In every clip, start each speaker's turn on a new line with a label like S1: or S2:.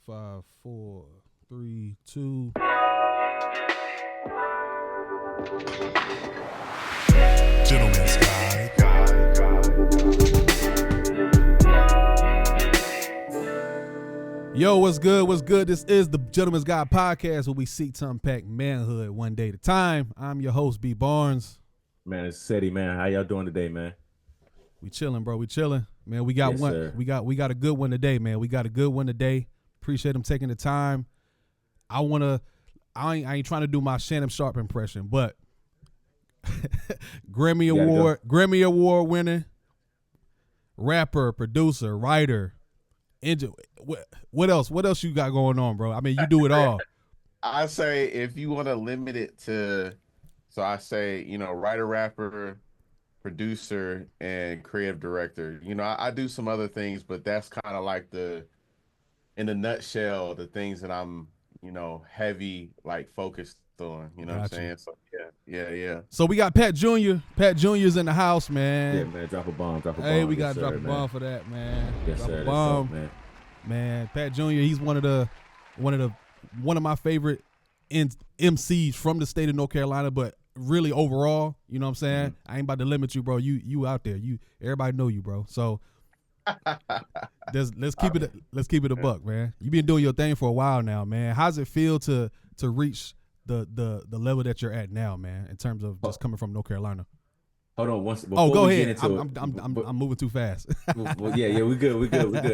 S1: 5, 4, 3, 2.
S2: Gentlemen's Guide.
S1: Yo, what's good? What's good? This is the Gentleman's Guide podcast where we seek to unpack manhood one day at a time. I'm your host, B. Barnes.
S3: Man, it's Seti, man. How y'all doing today, man?
S1: We chilling, bro. We chilling. Man, we got
S3: Yes,
S1: one.
S3: sir.
S1: We got a good one today, man. We got a good one today. Appreciate them taking the time. I ain't trying to do my Shannon Sharp impression, but Grammy Award winning rapper, producer, writer, what else? What else you got going on, bro? I mean, you do it all.
S4: I say if you want to limit it to, so I say, writer, rapper, producer, and creative director. I do some other things, but that's kind of like in a nutshell, the things that I'm, heavy, like focused on, what I'm saying? So yeah.
S1: So we got Pat Jr. Pat Jr.'s in the house, man.
S3: Yeah, man. Drop a bomb.
S1: Hey, we
S3: Yes,
S1: got to drop
S3: sir,
S1: a
S3: man.
S1: bomb for that, man.
S3: Yes,
S1: Drop
S3: sir.
S1: a
S3: That's
S1: bomb.
S3: dope, man.
S1: Man, Pat Jr. He's one of my favorite MCs from the state of North Carolina, but really overall, you know what I'm saying? I ain't about to limit you, bro. You out there. Everybody know you, bro. So let's keep it a buck, man. You been doing your thing for a while now, man. How's it feel to reach the level that you're at now, man, in terms of just coming from North Carolina?
S3: Hold on, before
S1: go
S3: we
S1: ahead.
S3: get into
S1: I'm moving too fast.
S3: well, yeah, we good.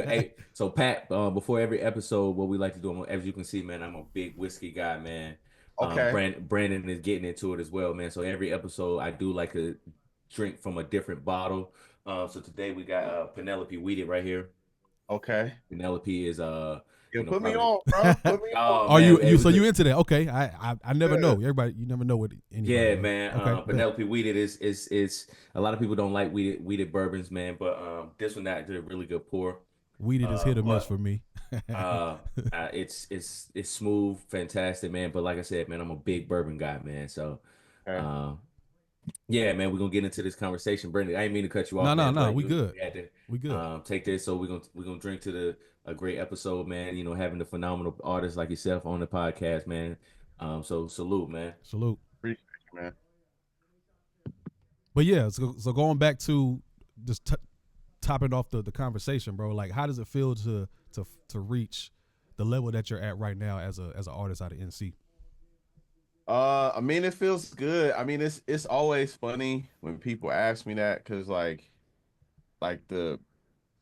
S3: Hey, so Pat, before every episode, what we like to do, as you can see, man, I'm a big whiskey guy, man.
S4: Okay.
S3: Brandon is getting into it as well, man. So every episode, I do like to drink from a different bottle. So today we got Penelope Weeded right here.
S4: Okay.
S3: Penelope is
S4: Put me on, bro. Put me on.
S1: Are
S3: man,
S1: you into that? Okay, I never know. Everybody, you never know what anybody.
S3: Yeah, man.
S1: Okay,
S3: Penelope Weeded is a lot of people don't like weeded bourbons, man, but this one that did a really good pour.
S1: Weeded is hit or miss for me.
S3: It's smooth, fantastic, man. But like I said, man, I'm a big bourbon guy, man. So,
S4: Okay.
S3: yeah, man, we're gonna get into this conversation, Brendan. I didn't mean to cut you off.
S1: No,
S3: but
S1: we good.
S3: We good. Take this, so we're gonna drink to a great episode, man. Having a phenomenal artist like yourself on the podcast, man. So salute, man.
S1: Salute.
S4: Appreciate you, man.
S1: But yeah, so going back to just topping off the conversation, bro. Like, how does it feel to reach the level that you're at right now as an artist out of NC?
S4: I mean, it feels good. I mean, it's always funny when people ask me that, because like the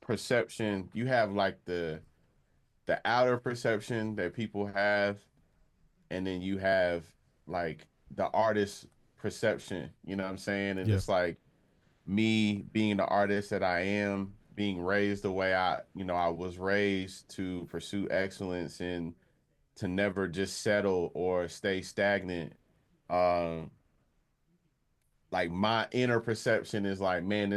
S4: perception you have, like the outer perception that people have, and then you have like the artist perception, you know what I'm saying? And it's like me being the artist that I am, being raised the way I was raised, to pursue excellence and to never just settle or stay stagnant. Like my inner perception is like, man,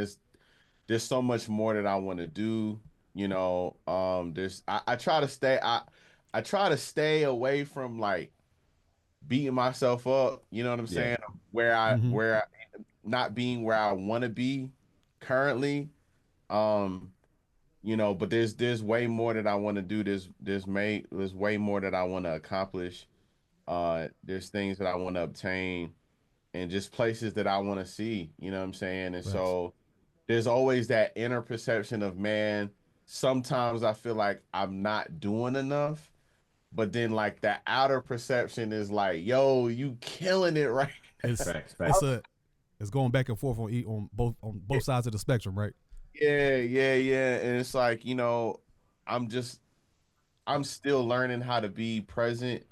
S4: there's so much more that I want to do. I try to stay away from like beating myself up. You know what I'm saying? Where I not being where I want to be currently. But there's way more that I want to do. There's way more that I want to accomplish. There's things that I want to obtain, and just places that I want to see, you know what I'm saying? And so there's always that inner perception of, man, sometimes I feel like I'm not doing enough, but then like the outer perception is like, yo, you killing it, right?
S1: It's going back and forth on both sides of the spectrum, right?
S4: Yeah. And it's like, I'm still learning how to be present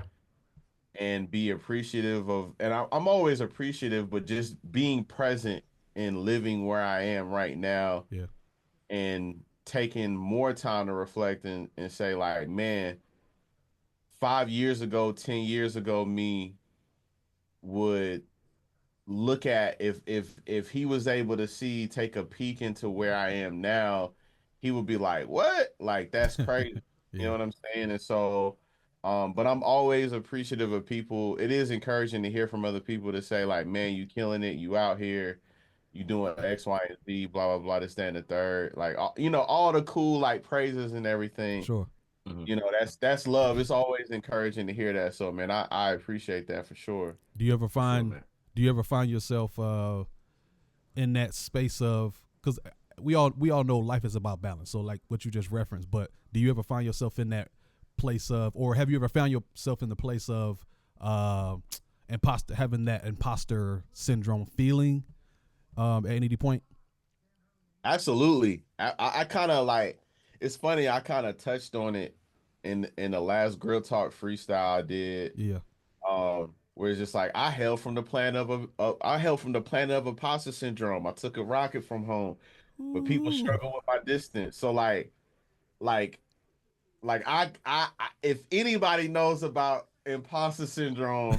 S4: and be appreciative of, and I'm always appreciative, but just being present and living where I am right now.
S1: Yeah.
S4: And taking more time to reflect and say like, man, 5 years ago, 10 years ago, me would look at, if he was able to take a peek into where I am now, he would be like, what? Like, that's crazy. You know what I'm saying? And so, but I'm always appreciative of people. It is encouraging to hear from other people to say like, man, you killing it. You out here, you doing X, Y, and Z, blah, blah, blah, this, that, and the third. Like, all the cool, like, praises and everything.
S1: Sure.
S3: Mhm.
S4: You know, that's love. It's always encouraging to hear that. So man, I appreciate that for sure.
S1: Do you ever
S3: For sure,
S1: find
S3: man.
S1: do you ever find yourself in that space of, because we all know life is about balance, so like what you just referenced, but do you ever find yourself in that place of, or have you ever found yourself in the place of imposter, having that imposter syndrome feeling at any point?
S4: Absolutely. I kind of like, it's funny, I kind of touched on it in the last Grill Talk freestyle I did.
S1: Yeah.
S4: Where it's just like I hail from the planet of imposter syndrome. I took a rocket from home, but people
S1: Ooh.
S4: struggle with my distance. So like if anybody knows about imposter syndrome,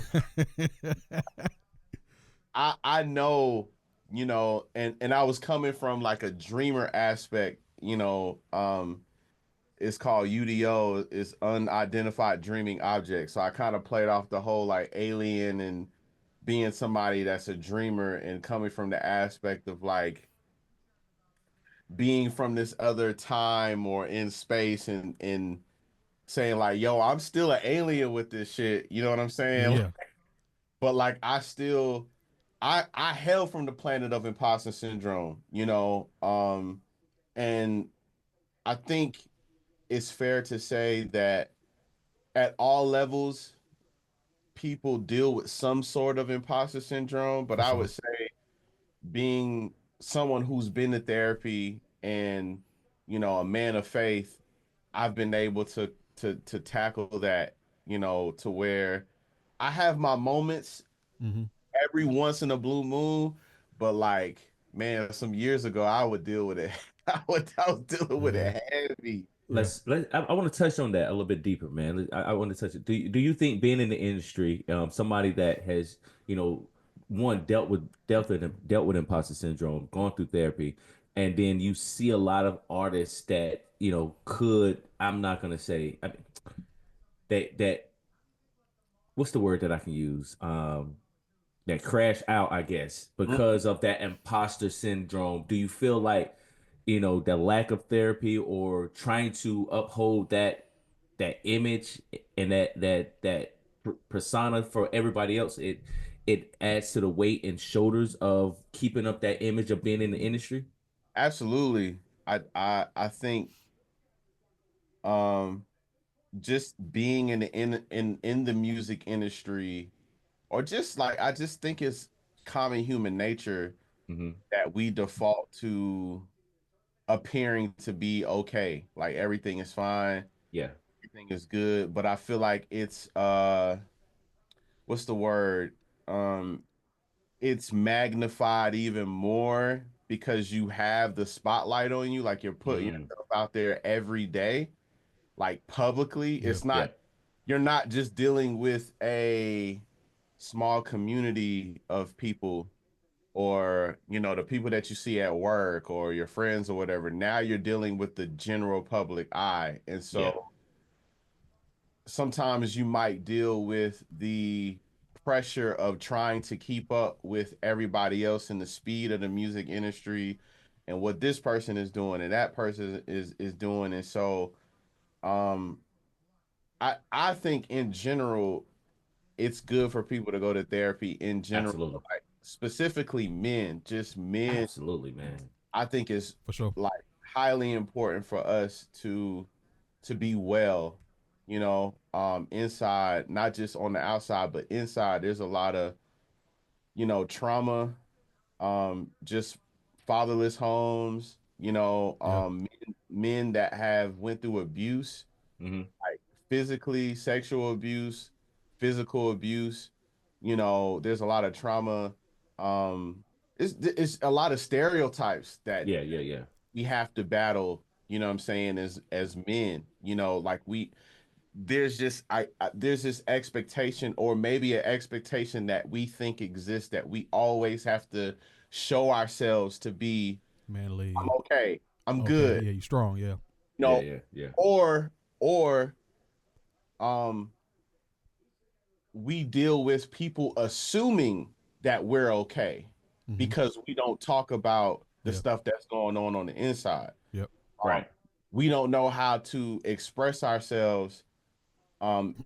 S4: I know, you know, and I was coming from like a dreamer aspect, you know. It's called UDO, it's unidentified dreaming object. So I kind of played off the whole like alien and being somebody that's a dreamer and coming from the aspect of like being from this other time or in space and saying like, yo, I'm still an alien with this shit. You know what I'm saying?
S1: Yeah.
S4: But like I hail from the planet of imposter syndrome, you know. And I think it's fair to say that at all levels, people deal with some sort of imposter syndrome. But
S1: For
S4: I would
S1: sure.
S4: say being someone who's been to therapy and, you know, a man of faith, I've been able to tackle that, you know, to where I have my moments
S1: Mm-hmm.
S4: every once in a blue moon, but like, man, some years ago I would deal with it. I was dealing with
S1: Yeah.
S4: it heavy.
S1: Yeah.
S3: I want to touch on that a little bit deeper, man. I want to touch it. Do you think being in the industry, somebody that has, you know, one dealt with imposter syndrome, gone through therapy, and then you see a lot of artists that, you know, could, I'm not gonna say, I mean, that what's the word that I can use? That crash out, I guess, because of that imposter syndrome. Do you feel like, you know, the lack of therapy or trying to uphold that image and that persona for everybody else, it adds to the weight and shoulders of keeping up that image of being in the industry?
S4: Absolutely. I think um just being in the music industry or just like I just think it's common human nature
S3: Hmm.
S4: that we default to appearing to be okay. Like everything is fine,
S3: Yeah.
S4: everything is good, but I feel like it's what's the word? Um it's magnified even more because you have the spotlight on you, like you're putting
S3: Mm,
S4: yourself out there every day, like publicly.
S1: Yeah.
S4: It's not
S3: yeah.
S4: You're not just dealing with a small community of people or, you know, the people that you see at work or your friends or whatever. Now you're dealing with the general public eye. And
S3: Yeah.
S4: so sometimes you might deal with the pressure of trying to keep up with everybody else in the speed of the music industry and what this person is doing and that person is doing. And so um I think in general it's good for people to go to therapy in general,
S3: Absolutely.
S4: like specifically men, just men.
S3: Absolutely, man.
S4: I think is
S1: For sure.
S4: like highly important for us to be well, you know, inside, not just on the outside, but inside. There's a lot of, you know, trauma, just fatherless homes, you know,
S1: Yeah.
S4: men that have went through abuse,
S3: Hmm.
S4: like physically, sexual abuse, physical abuse. You know, there's a lot of trauma. It's a lot of stereotypes that
S3: Yeah, yeah, yeah.
S4: we have to battle. You know what I'm saying? As men, you know, like there's just there's this expectation or maybe an expectation that we think exists that we always have to show ourselves to be. I'm
S1: Manly.
S4: okay. I'm
S1: Okay.
S4: good.
S1: Yeah. You strong. Yeah.
S4: You
S3: Yeah,
S4: know,
S3: yeah, yeah.
S4: or um we deal with people assuming that we're okay
S1: Mm-hmm.
S4: because we don't talk about the
S1: Yeah.
S4: stuff that's going on the inside.
S1: Yep.
S4: Um,
S3: Right.
S4: we don't know how to express ourselves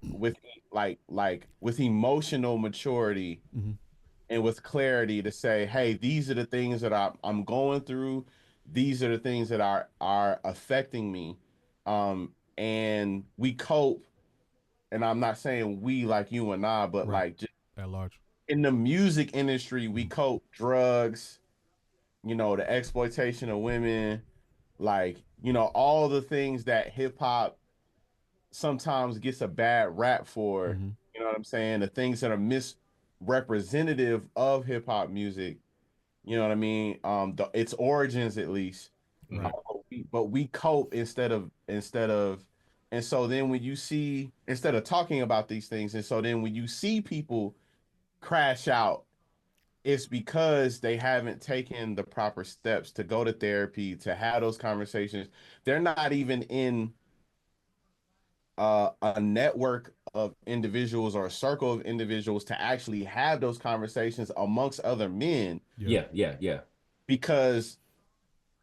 S4: with with emotional maturity
S1: Mm-hmm.
S4: and with clarity to say, hey, these are the things that I'm going through. These are the things that are affecting me. And we cope, and I'm not saying we like you and I, but
S1: Right.
S4: like just
S1: At large.
S4: in the music industry, we
S1: Mm-hmm.
S4: cope drugs, the exploitation of women, all the things that hip hop sometimes gets a bad rap for.
S1: Mm-hmm.
S4: You know what I'm saying? The things that are misrepresentative of hip hop music. You know what I mean? Its origins at least.
S1: Right.
S4: But we cope instead of, and so then when you see, instead of talking about these things, and so then when you see people crash out, it's because they haven't taken the proper steps to go to therapy, to have those conversations. They're not even in a network of individuals or a circle of individuals to actually have those conversations amongst other men,
S1: Yeah.
S3: Yeah.
S4: because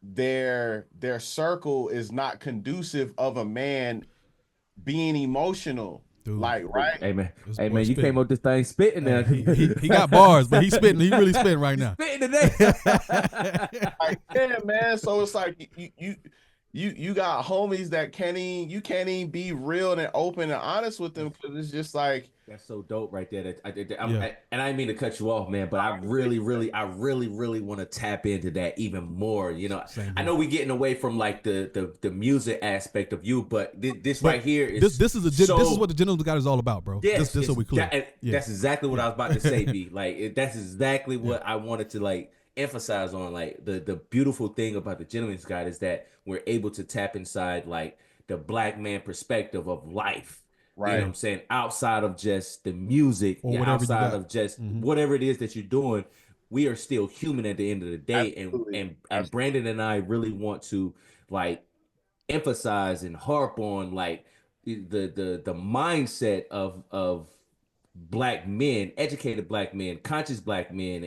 S4: their circle is not conducive of a man being emotional,
S1: Dude.
S4: like, right.
S3: Hey man,
S1: This
S3: hey
S1: boy
S3: man, you came
S1: spitting.
S3: up this thing spitting now.
S1: Hey, he got bars, but he's spitting. He really spitting right
S3: He's
S1: now.
S3: spitting today.
S4: Like, yeah, man. So it's like you got homies that you can't even be real and open and honest with them, because it's just like,
S3: That's so dope right there.
S1: Yeah.
S3: And I didn't mean to cut you off, man, but I really want to tap into that even more.
S1: Same
S3: I
S1: here.
S3: know we getting away from like the music aspect of you, but this
S1: But
S3: right here
S1: this
S3: is
S1: this is this is what the Gentleman's Guide is all about, bro.
S3: yes,
S1: This so we clear. Yeah.
S3: that's exactly what I was about to say, B. Like that's exactly
S1: Yeah.
S3: what I wanted to like emphasize on. Like the beautiful thing about the Gentleman's Guide is that we're able to tap inside like the black man perspective of life. You know what
S4: right,
S3: I'm saying? Outside of just the music,
S1: Or
S3: yeah,
S1: whatever you
S3: outside
S1: got.
S3: of just
S1: Mm-hmm.
S3: whatever it is that you're doing, we are still human at the end of the day. And
S4: absolutely,
S3: and and
S4: absolutely,
S3: Brandon and I really want to like emphasize and harp on like the mindset of black men, educated black men, conscious black men,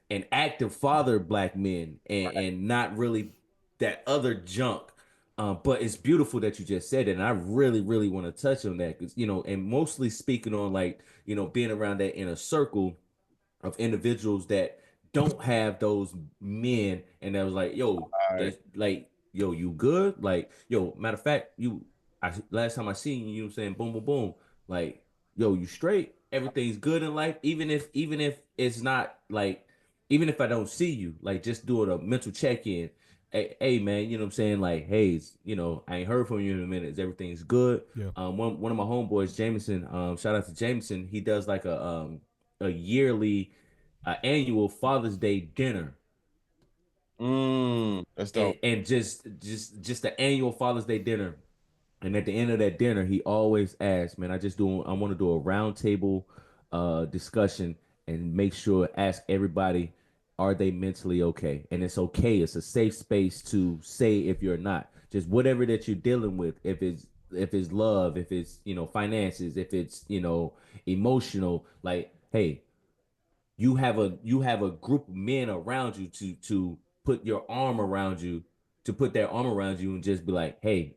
S3: and active father black men, and not really that other junk. But it's beautiful that you just said it, and I really, really want to touch on that because and mostly speaking on like being around that inner circle of individuals that don't have those men, and that was like, yo,
S4: right,
S3: that's like, yo, you good? Like, yo, matter of fact, last time I seen you, you know what I'm saying, boom, boom, boom, like, yo, you straight? Everything's good in life, even if it's not like, even if I don't see you, like, just doing a mental check in. Hey, man, you know what I'm saying? Like, hey, I ain't heard from you in a minute. Everything's good.
S1: Yeah.
S3: One of my homeboys, Jameson, shout out to Jameson. He does like a yearly annual Father's Day dinner,
S4: that's
S3: and,
S4: dope.
S3: and just the annual Father's Day dinner. And at the end of that dinner, he always asks, "Man, I want to do a roundtable discussion and make sure ask everybody, are they mentally okay? And it's okay. It's a safe space to say if you're not. Just whatever that you're dealing with, if it's love, if it's finances, if it's emotional, like hey, you have a group of men around you to put your arm around you, to put their arm around you and just be like, hey,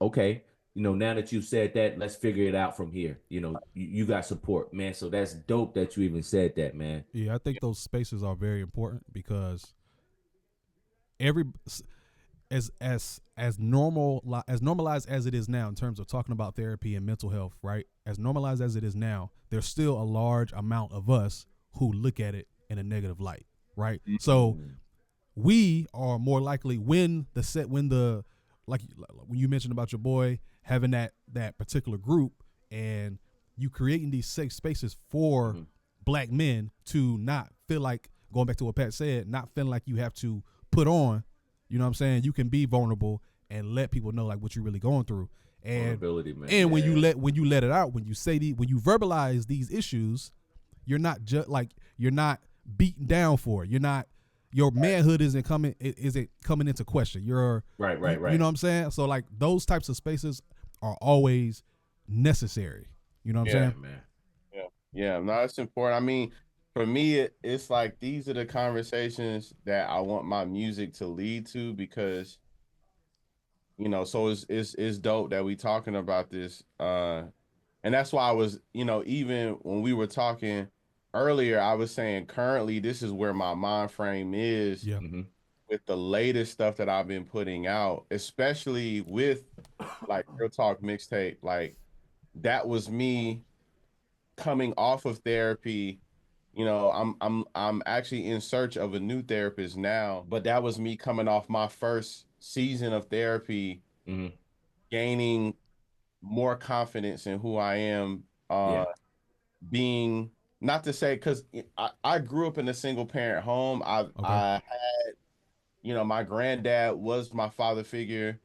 S3: okay, now that you've said that, let's figure it out from here. You got support, man. So that's dope that you even said that, man.
S1: Yeah, I think those spaces are very important because every as normalized as it is now in terms of talking about therapy and mental health, right? As normalized as it is now, there's still a large amount of us who look at it in a negative light, right? So
S3: Mm.
S1: we are more likely when when you mentioned about your boy having that particular group and you creating these safe spaces for
S3: Mhm.
S1: black men to not feel like, going back to what Pat said, not feeling like you have to put on, you know what I'm saying? You can be vulnerable and let people know like what you're really going through. And
S3: Vulnerability, man.
S1: and when you
S3: Yeah.
S1: let it out, when you say when you verbalize these issues, you're not just like, you're not beaten down for it. You're not, your manhood isn't coming into question. You're
S3: Right,
S1: you,
S3: right,
S1: you
S3: right.
S1: know what I'm saying? So like those types of spaces are always necessary. You know what I'm
S4: Yeah,
S3: Yeah,
S1: saying?
S3: man.
S4: yeah. No, it's important. I mean, for me, it's like these are the conversations that I want my music to lead to, because So it's dope that we talking about this. And that's why I was, even when we were talking earlier, I was saying currently this is where my mind frame is
S1: Yeah.
S3: Hmm.
S4: with the latest stuff that I've been putting out, especially with like Real Talk mixtape. Like that was me coming off of therapy. I'm actually in search of a new therapist now, but that was me coming off my first season of therapy,
S3: Hmm.
S4: gaining more confidence in who I am,
S3: Yeah.
S4: being not to say because I grew up in a single parent home.
S1: Okay.
S4: I my granddad was my father figure,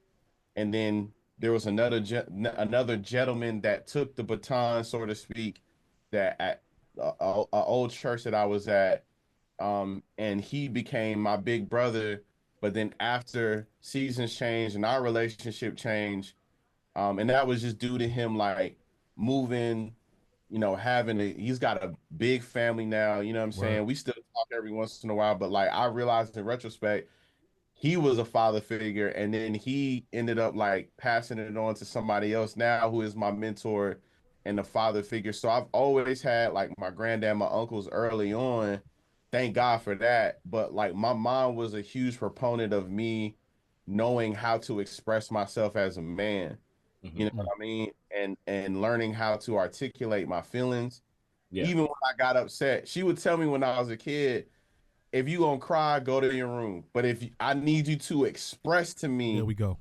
S4: and then there was another gentleman that took the baton, so to speak, that at a old church that I was at, and he became my big brother. But then after seasons changed and our relationship changed, and that was just due to him like moving, he's got a big family now, you know what I'm
S1: Word.
S4: saying? We still talk every once in a while, but like I realized in retrospect, he was a father figure, and then he ended up like passing it on to somebody else now who is my mentor and the father figure. So I've always had like my granddad, my uncles early on. Thank God for that. But like my mom was a huge proponent of me knowing how to express myself as a man. You
S3: Hmm.
S4: know what I mean? And learning how to articulate my feelings.
S3: Yeah.
S4: Even when I got upset, she would tell me when I was a kid, if you gonna cry, go to your room. But I need you to express to
S1: There
S4: me,
S1: we go.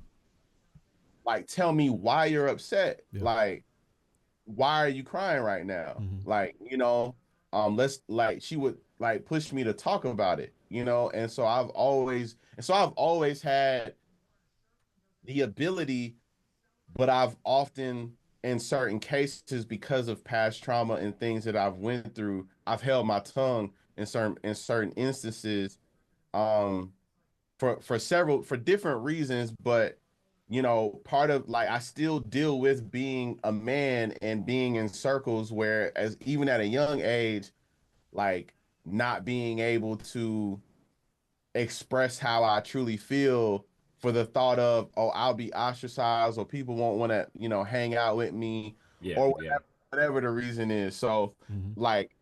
S4: like, tell me why you're upset.
S1: Yeah.
S4: Like, why are you crying right now?
S1: Hmm.
S4: Like, let's like she would like push me to talk about it, and so I've always had the ability, but I've often in certain cases because of past trauma and things that I've went through, I've held my tongue in certain instances. Um, for different reasons, but part of like I still deal with being a man and being in circles where as even at a young age, like not being able to express how I truly feel for the thought of, oh, I'll be ostracized or people won't want to, hang out with me
S3: Yeah.
S4: or
S3: Yeah.
S4: whatever the reason is. So
S1: Hmm.
S4: like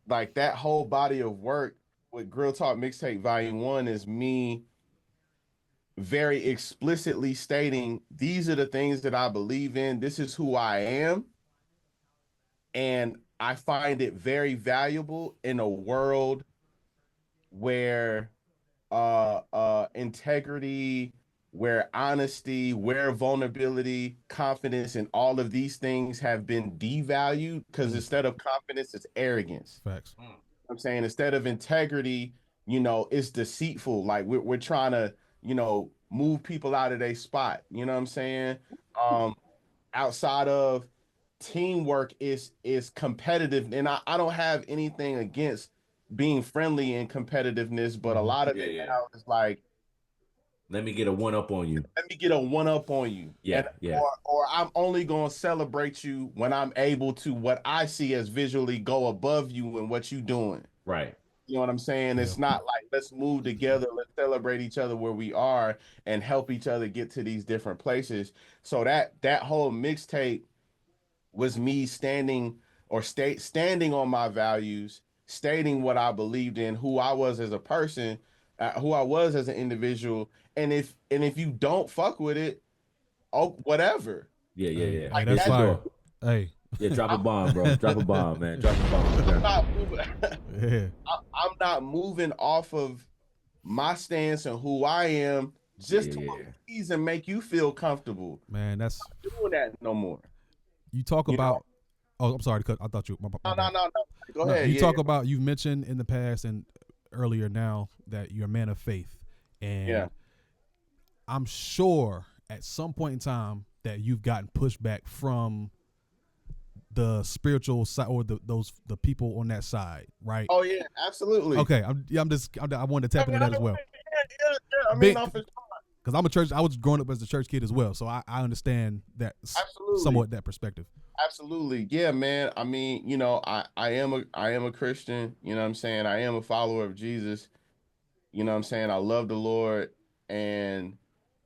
S4: that whole body of work with Grill Talk Mixtape Volume 1 is me very explicitly stating these are the things that I believe in. This is who I am. And I find it very valuable in a world where integrity, where honesty, where vulnerability, confidence, and all of these things have been devalued because
S1: Mm.
S4: instead of confidence, it's arrogance.
S1: Facts.
S4: I'm saying instead of integrity, it's deceitful. Like we're trying to, move people out of their spot. You know what I'm saying? Um, Outside of teamwork is competitive, and I don't have anything against being friendly and competitiveness, but a
S1: Hmm.
S4: lot of
S3: Yeah.
S4: it
S3: Yeah.
S4: now is like,
S3: Let me get a one up on you.
S4: let me get a one up on you, and
S3: Yeah. Yeah.
S4: or I'm only gonna celebrate you when I'm able to what I see as visually go above you and what you doing.
S3: Right.
S4: You know what I'm saying?
S1: Yeah.
S4: It's not like let's move together, let's celebrate each other where we are and help each other get to these different places. So that whole mixtape was me standing on my values, stating what I believed in, who I was as a person, who I was as an individual, and if you don't fuck with it, oh whatever.
S3: Yeah. Yeah.
S1: Hey,
S3: Yeah.
S1: hey,
S4: Like
S1: that's
S3: Yeah.
S4: that's
S1: fire.
S3: Sure.
S1: Hey.
S3: Yeah. Drop a
S4: I'm,
S3: bomb, bro. Drop a bomb, man. Drop a bomb.
S4: I'm
S3: Yeah.
S4: not moving.
S1: Yeah.
S4: I'm not moving off of my stance and who I am
S3: Yeah.
S4: just to
S3: Yeah. Yeah.
S4: appease and make you feel comfortable.
S1: Man, that's
S4: Doing that no more.
S1: you talk
S4: You know?
S1: about. Oh, I'm sorry to cut. I thought you. My
S4: No, no,
S1: bad.
S4: no, no. Go
S1: No,
S4: ahead.
S1: you
S4: Yeah,
S1: talk about you've mentioned in the past and earlier now that you're a man of faith,
S4: yeah.
S1: and I'm sure at some point in time that you've gotten pushback from the spiritual side or the people on that side, right?
S4: Oh yeah, absolutely.
S1: Okay, I wanted to
S4: I
S1: tap
S4: mean,
S1: into that as well.
S4: I mean,
S1: Big,
S4: no, for sure.
S1: because I'm a church. I was growing up as a church kid as well, so I understand that
S4: Absolutely.
S1: somewhat that perspective.
S4: Absolutely. Yeah, man. I mean, I am a Christian, you know what I'm saying? I am a follower of Jesus. You know what I'm saying? I love the Lord, and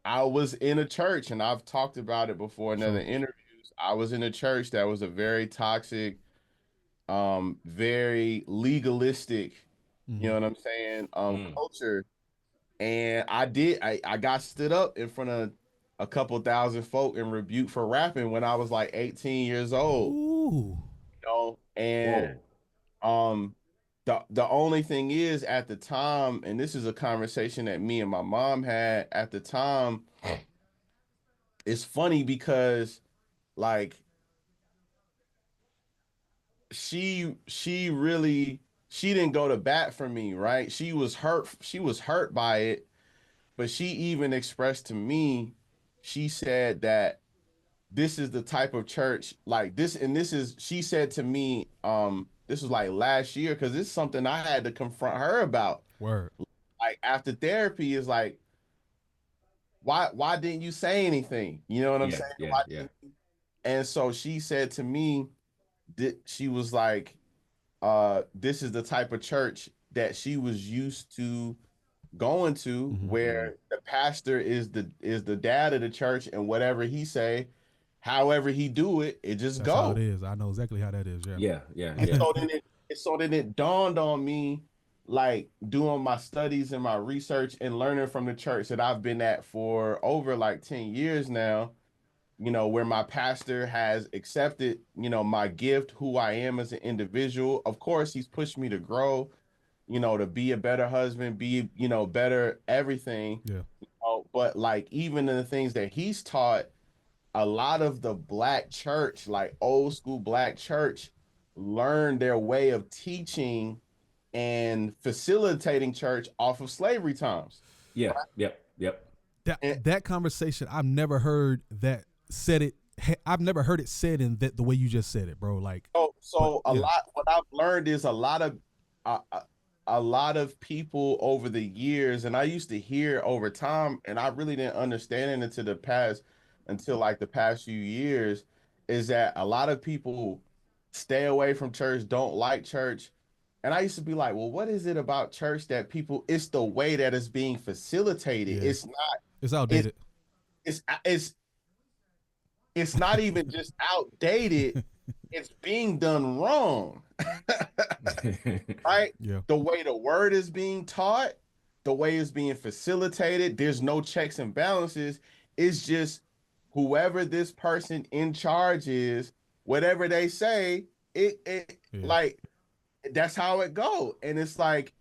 S4: I was in a church, and I've talked about it before in other
S1: Sure.
S4: interviews. I was in a church that was a very toxic, very legalistic, you
S1: Mm-hmm.
S4: know what I'm saying,
S3: Mm.
S4: culture. And I got stood up in front of a couple thousand folk and rebuked for rapping when I was like 18 years old,
S1: Ooh.
S4: and
S3: Whoa.
S4: um the only thing is at the time, and this is a conversation that me and my mom had at the time, it's funny because like she really she didn't go to bat for me, right? She was hurt by it, but she even expressed to me, she said that this is the type of church like this, and this is, she said to me, this was like last year, because this is something I had to confront her about.
S1: Word.
S4: Like after therapy is like, why didn't you say anything? You know what I'm
S3: Yeah,
S4: saying?
S3: yeah,
S4: Why
S3: yeah,
S4: didn't And so she said to me that she was like, this is the type of church that she was used to going to,
S1: Mm-hmm.
S3: mm,
S4: where the pastor is the dad of the church, and whatever he say, however he do it, it just
S1: That's how it
S4: go.
S1: is. I know exactly how that is. Yeah.
S3: yeah, yeah,
S4: And
S3: yeah.
S4: so then it dawned on me, like doing my studies and my research and learning from the church that I've been at for over like 10 years now, where my pastor has accepted, my gift, who I am as an individual. Of course, he's pushed me to grow, to be a better husband, be, better everything.
S1: Yeah.
S4: But like even in the things that he's taught, a lot of the black church, like old school black church, learned their way of teaching and facilitating church off of slavery times.
S3: Yeah, yep, yep.
S4: And
S1: That conversation, I've never heard that said it. I've never heard it said in that the way you just said it, bro. Like, but
S4: so a
S1: yeah,
S4: lot, what I've learned is uh, uh, a lot of people over the years, and I used to hear over time, and I really didn't understand it until like the past few years, is that a lot of people stay away from church, don't like church. And I used to be like, well, what is it about church that people, it's the way that it's being facilitated.
S1: yeah, it's
S4: It's
S1: outdated.
S4: it's it's it's not even just outdated, it's being done wrong. Right?
S1: Yeah,
S4: The way the word is being taught, the way it's being facilitated, there's no checks and balances. It's just whoever this person in charge is, whatever they say, it
S1: yeah,
S4: like that's how it go. And it's like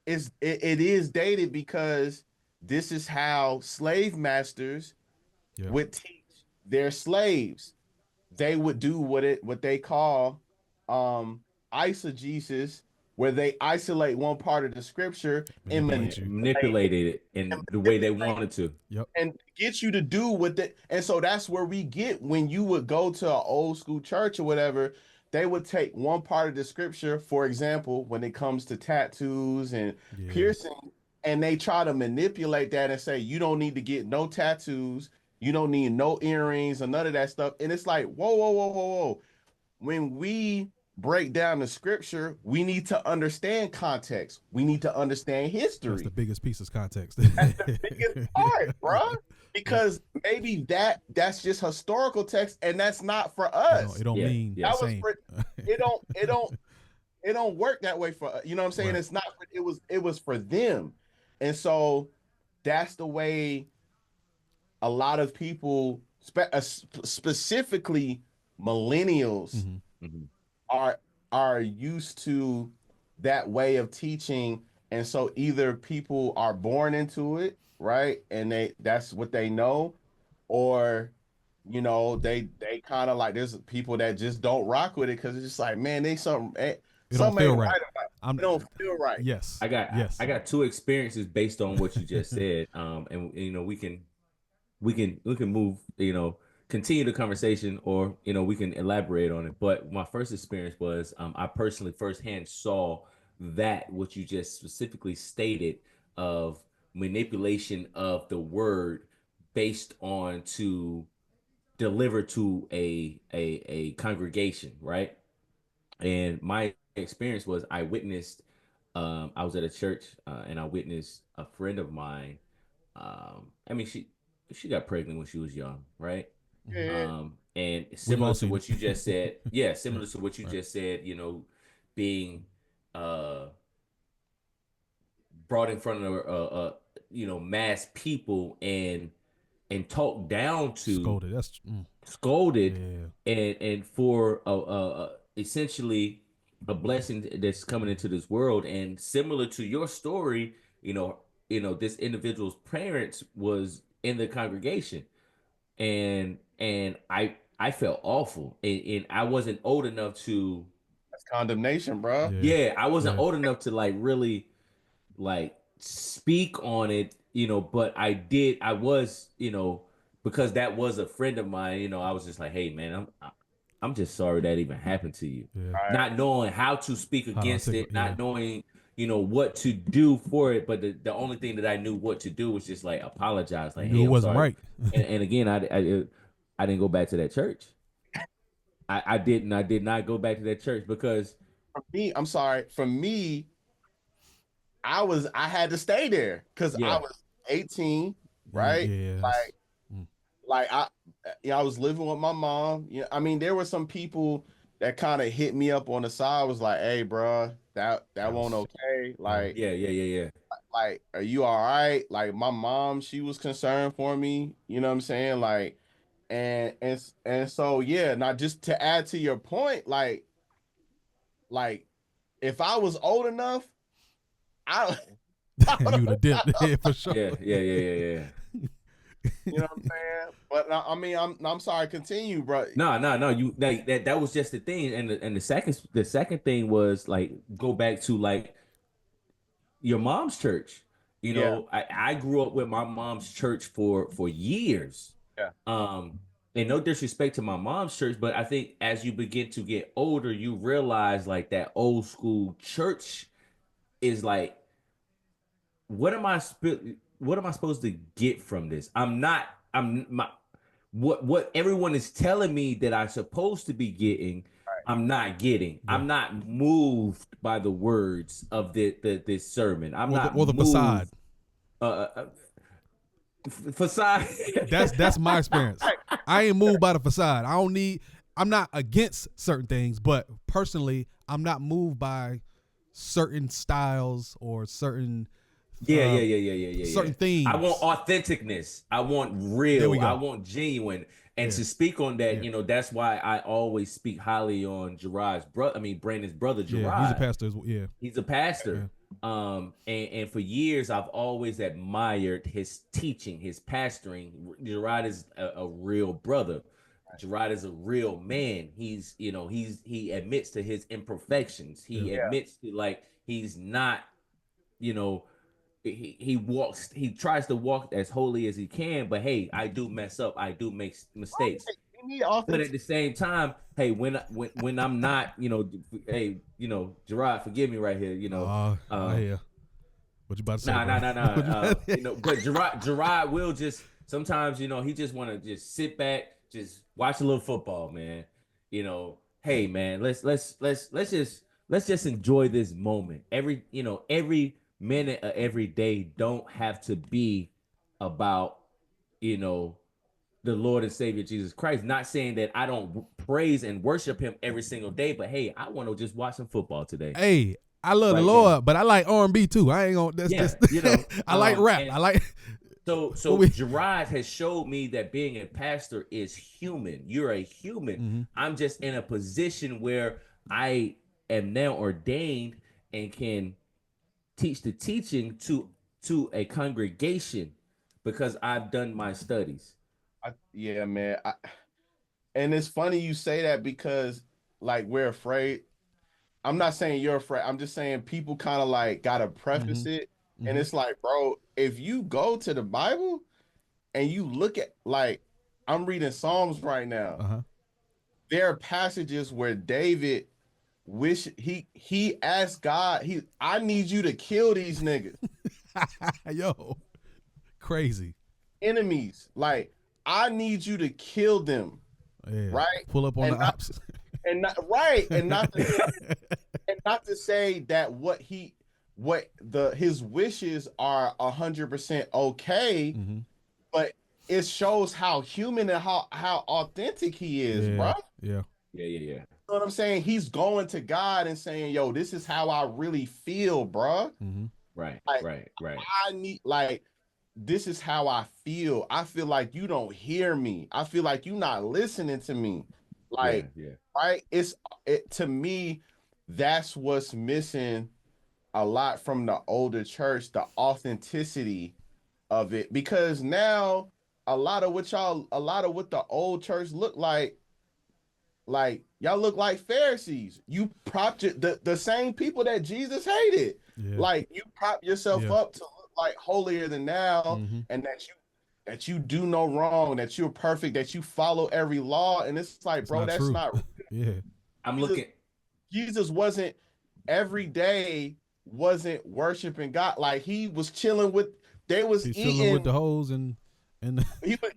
S4: it is dated because this is how slave masters
S1: yeah.
S4: would teach their slaves. They would do what they call um eisegesis, where they isolate one part of the scripture and
S1: Manipulate you.
S4: manipulate
S3: Manipulated it
S4: and
S3: in the way they
S4: manipulate
S3: wanted to.
S1: Yep.
S4: and get you to do what the, and so that's where we get, when you would go to an old school church or whatever, they would take one part of the scripture, for example, when it comes to tattoos and
S1: Yeah.
S4: piercing, and they try to manipulate that and say you don't need to get no tattoos, you don't need no earrings or none of that stuff. And it's like, whoa, whoa, whoa, whoa, whoa. When we break down the scripture, we need to understand context. We need to understand
S1: That's the
S4: history.
S1: biggest piece of context.
S4: That's the biggest part, bruh.
S1: Yep.
S4: Because maybe that's just historical text, and that's not for
S1: It
S4: us.
S1: don't
S3: Yeah,
S1: mean
S3: yeah.
S1: the
S4: That was
S1: same.
S4: for it don't work that way for, you know what I'm saying?
S1: Right.
S4: It's not for, it was for them. And so that's the way a lot of people, specifically millennials,
S1: Mm-hmm.
S3: Mhm.
S4: are are used to that way of teaching. And so either people are born into it, right, and that's what they know, or they kind of like, there's people that just don't rock with it because it's just like, man,
S1: It don't
S4: something
S1: feel
S4: ain't
S1: right.
S4: right about it. It
S1: I'm
S4: don't feel right.
S1: yes.
S3: I
S1: Yes.
S3: got two experiences based on what you just said. And we can move, continue the conversation, or we can elaborate on it. But my first experience was, I personally firsthand saw that what you just specifically stated, of manipulation of the word based on to deliver to a congregation, right? And my experience was, I witnessed, I was at a church, and I witnessed a friend of mine. I mean, she got pregnant when she was young, right?
S4: Yeah.
S3: And
S1: We've all
S3: similar to
S1: seen
S3: what
S1: it.
S3: you just said, yeah,
S1: Yeah,
S3: similar to what you
S1: right.
S3: just said, being brought in front of mass people and talked down to,
S1: Scolded. That's
S3: scolded,
S1: yeah,
S3: and for essentially a blessing that's coming into this world. And similar to your story, this individual's parents was in the congregation, and I felt awful, and I wasn't old enough to,
S4: That's condemnation, bro.
S1: yeah,
S3: yeah, I wasn't
S1: yeah.
S3: old enough to like really like speak on it, but I was, because that was a friend of mine, I was just like, hey man, I'm just sorry that even happened to you.
S1: Yeah.
S4: Right.
S3: Not knowing how to speak
S1: How to
S3: against
S1: articulate?
S3: it,
S1: Yeah.
S3: not knowing, what to do for it, but the only thing that I knew what to do was just like apologize,
S1: You
S3: like,
S1: knew
S3: hey,
S1: it
S3: I'm
S1: wasn't
S3: sorry.
S1: right.
S3: And again, I didn't go back to that church. I did not go back to that church because
S4: For me, I'm sorry. For me, I had to stay there because I
S3: yeah,
S4: was 18,
S1: Yeah,
S4: right?
S1: yeah.
S4: Like
S1: Mm.
S4: like I was living with my mom. Yeah, I mean, there were some people that kind of hit me up on the side, was like, hey, bro, that
S1: That
S4: won't
S1: was
S4: okay. Like,
S3: yeah, yeah, yeah, yeah.
S4: are you all right? Like, my mom, she was concerned for me. You know what I'm saying? Like, and so yeah. Now, just to add to your point, like if I was old enough, I, I would
S1: you
S4: have,
S1: would have dipped. Yeah, for sure.
S3: Yeah, yeah, yeah, yeah, yeah.
S4: you know what I'm saying? But I mean, I'm sorry. Continue, bro.
S3: No, no, no. You like that was just the thing. And the second thing was like go back to like your mom's church.
S4: Yeah,
S3: I grew up with my mom's church for years.
S4: yeah.
S3: Um, and no disrespect to my mom's church, but I think as you begin to get older, you realize like that old school church is like, what am I supposed to get from this? I'm my what everyone is telling me that I'm supposed to be getting, I'm not getting.
S1: Yeah.
S3: I'm not moved by the words of this sermon. I'm not
S1: Or the facade.
S3: moved. Uh, Facade.
S1: That's my experience. I ain't moved by the facade. I'm not against certain things, but personally, I'm not moved by certain styles or certain
S3: Yeah, yeah, yeah, yeah, yeah, yeah.
S1: certain
S3: Yeah.
S1: themes.
S3: I want authenticness. I want
S1: There we
S3: real.
S1: go.
S3: I want genuine. And
S1: Yeah.
S3: to speak on that,
S1: Yeah.
S3: that's why I always speak highly on Gerard's brother. I mean, Brandon's brother,
S1: Yeah,
S3: Gerard.
S1: he's a pastor as well. Yeah.
S3: He's a pastor. And for years I've always admired his teaching, his pastoring. Gerard is a real brother. Gerard is a real man. He admits to his imperfections. He
S1: Yeah.
S3: admits to like he's not, you know, he tries to walk as holy as he can, but hey, I do mess up. I do make mistakes.
S4: We need
S3: But
S4: offense.
S3: at the same time, hey, when I'm not, hey, Gerard, forgive me right here,
S1: Yeah. What you about to say?
S3: nah,
S1: bro?
S3: nah, nah, nah.
S1: What you about to-
S3: But Gerard will just sometimes, he just want to just sit back, just watch a little football, man. Hey, man, let's just enjoy this moment. Every minute of every day don't have to be about, you know, the Lord and Savior Jesus Christ. Not saying that I don't praise and worship Him every single day, but hey, I want to just watch some football today.
S1: Hey, I love the
S3: Right
S1: Lord, but I like R&B too. I ain't gonna. That's
S3: Yeah,
S1: just. I like rap.
S3: and
S1: I like.
S3: So
S1: we-
S3: Gerard has showed me that being a pastor is human. You're a human.
S1: Mm-hmm.
S3: I'm just in a position where I am now ordained and can teach the teaching to a congregation because I've done my studies.
S4: Yeah, man. And it's funny you say that because like we're afraid. I'm not saying you're afraid. I'm just saying people kind of like gotta preface it. And it's like, bro, if you go to the Bible and you look at like I'm reading Psalms right now.
S1: Uh-huh.
S4: There are passages where David wish he asked God, I need you to kill these niggas.
S1: Yo, crazy.
S4: Enemies. Like, I need you to kill them.
S1: Yeah.
S4: Right?
S1: Pull up on
S4: And
S1: the
S4: not-
S1: ops.
S4: And not right. And not to say that his wishes are 100% okay,
S1: Mm-hmm.
S4: but it shows how human and how authentic he is, bro.
S1: Yeah.
S3: Yeah.
S4: You know what I'm saying? He's going to God and saying, "Yo, this is how I really feel, bro.
S1: Mm-hmm.
S3: Right.
S4: Like,
S3: Right.
S4: I need like this is how I feel. I feel like you don't hear me. I feel like you're not listening to me. Like,
S3: Yeah.
S4: right? It to me, that's what's missing a lot from the older church, the authenticity of it. Because now a lot of what the old church look like y'all look like Pharisees. You propped the same people that Jesus hated.
S1: Yeah.
S4: Like you prop yourself up to look like holier than now,
S1: Mm-hmm.
S4: and that you do no wrong, that you're perfect, that you follow every law. And it's like,
S1: It's
S4: bro,
S1: not
S4: that's
S1: true.
S4: not
S1: Yeah.
S3: I'm
S4: Jesus,
S3: looking.
S4: Jesus wasn't every day wasn't worshiping God. Like he was chilling with they was
S1: He's
S4: eating
S1: chilling with the hoes and
S4: he was,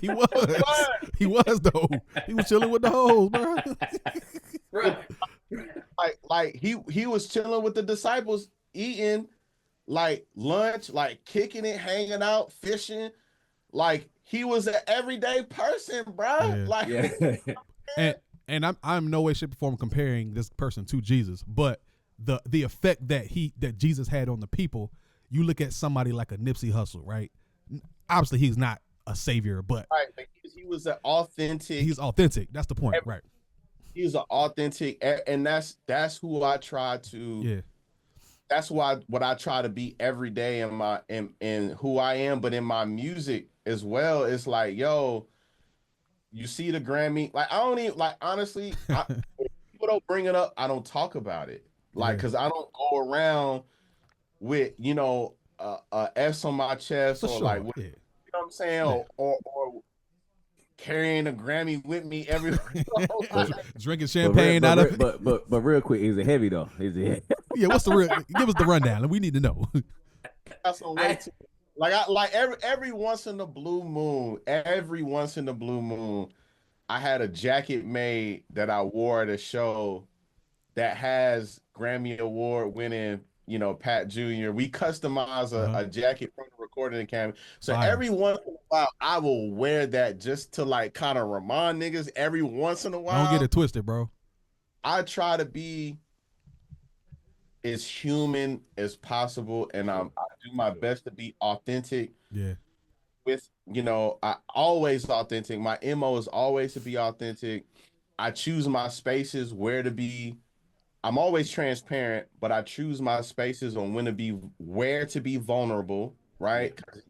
S1: he was. He was though. He was chilling with the hoes, bro.
S3: Right.
S4: like he was chilling with the disciples eating like lunch, like kicking it, hanging out, fishing. Like he was an everyday person, bro.
S1: Yeah.
S4: Like
S3: Yeah.
S1: And I'm no way, shape, or form comparing this person to Jesus, but the effect that Jesus had on the people. You look at somebody like a Nipsey Hussle, right? Obviously, he's not a savior, but
S4: right, he was an authentic.
S1: he's authentic. That's the point, right?
S4: He was an authentic, and that's who I try to.
S1: Yeah.
S4: That's what I try to be every day in who I am, but in my music as well. It's like, yo, you see the Grammy, like I don't even like honestly, people don't bring it up, I don't talk about it. Like,
S1: Yeah.
S4: cause I don't go around with, S on my chest
S1: For
S4: or
S1: sure.
S4: like,
S1: Yeah.
S4: you know what I'm saying?
S1: Yeah.
S4: Or carrying a Grammy with me everywhere.
S1: Drinking champagne out of it.
S3: But real quick, is it heavy though? Is it?
S1: Yeah, what's the real? Give us the rundown. We need to know.
S4: That's a way too. Like every once in the blue moon, I had a jacket made that I wore at a show that has Grammy Award winning, Pat Jr. We customize a jacket from the recording academy. So
S1: Fire.
S4: every once in a while, I will wear that just to like kind of remind niggas every once in a while.
S1: Don't get it twisted, bro.
S4: I try to be as human as possible, and I do my best to be authentic.
S1: Yeah.
S4: With I always authentic. My MO is always to be authentic. I choose my spaces where to be. I'm always transparent, but I choose my spaces on where to be vulnerable, right? Yeah.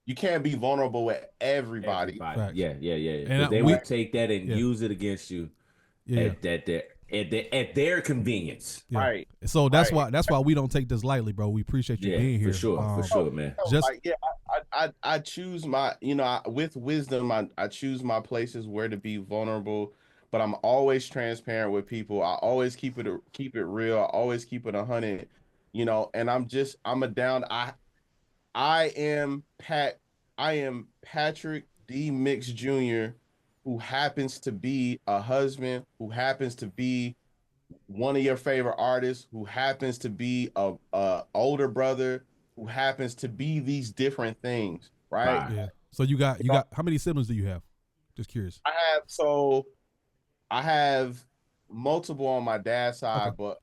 S4: You can't be vulnerable with everybody.
S1: Facts.
S3: Yeah.
S1: And
S3: Because they will take that and use it against you at their convenience.
S1: Yeah.
S4: Right.
S1: So that's why we don't take this lightly, bro. We appreciate you being here.
S3: For sure, man.
S4: I choose my, with wisdom, I choose my places where to be vulnerable, but I'm always transparent with people. I always keep it real. I always keep it 100, and I am Patrick D. Mix Jr., who happens to be a husband, who happens to be one of your favorite artists, who happens to be a older brother, who happens to be these different things, right?
S1: Yeah. So you got how many siblings do you have? Just curious.
S4: I have multiple on my dad's side, but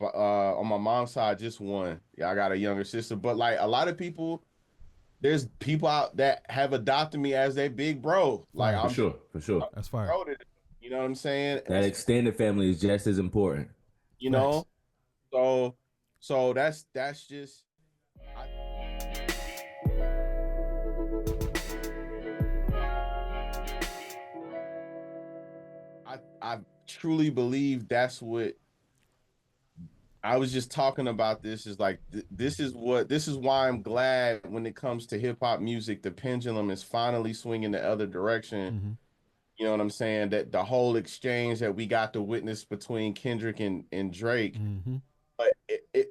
S4: on my mom's side, just one. Yeah, I got a younger sister, but like a lot of people, there's people out that have adopted me as their big bro. Like
S3: for sure.
S1: That's fire.
S4: You know what I'm saying?
S3: That extended family is just as important.
S4: You know, so that's just. I truly believe that's what I was just talking about. This is like this is why I'm glad when it comes to hip hop music, the pendulum is finally swinging the other direction.
S1: Mm-hmm.
S4: You know what I'm saying? That the whole exchange that we got to witness between Kendrick and Drake.
S1: Mm-hmm.
S4: But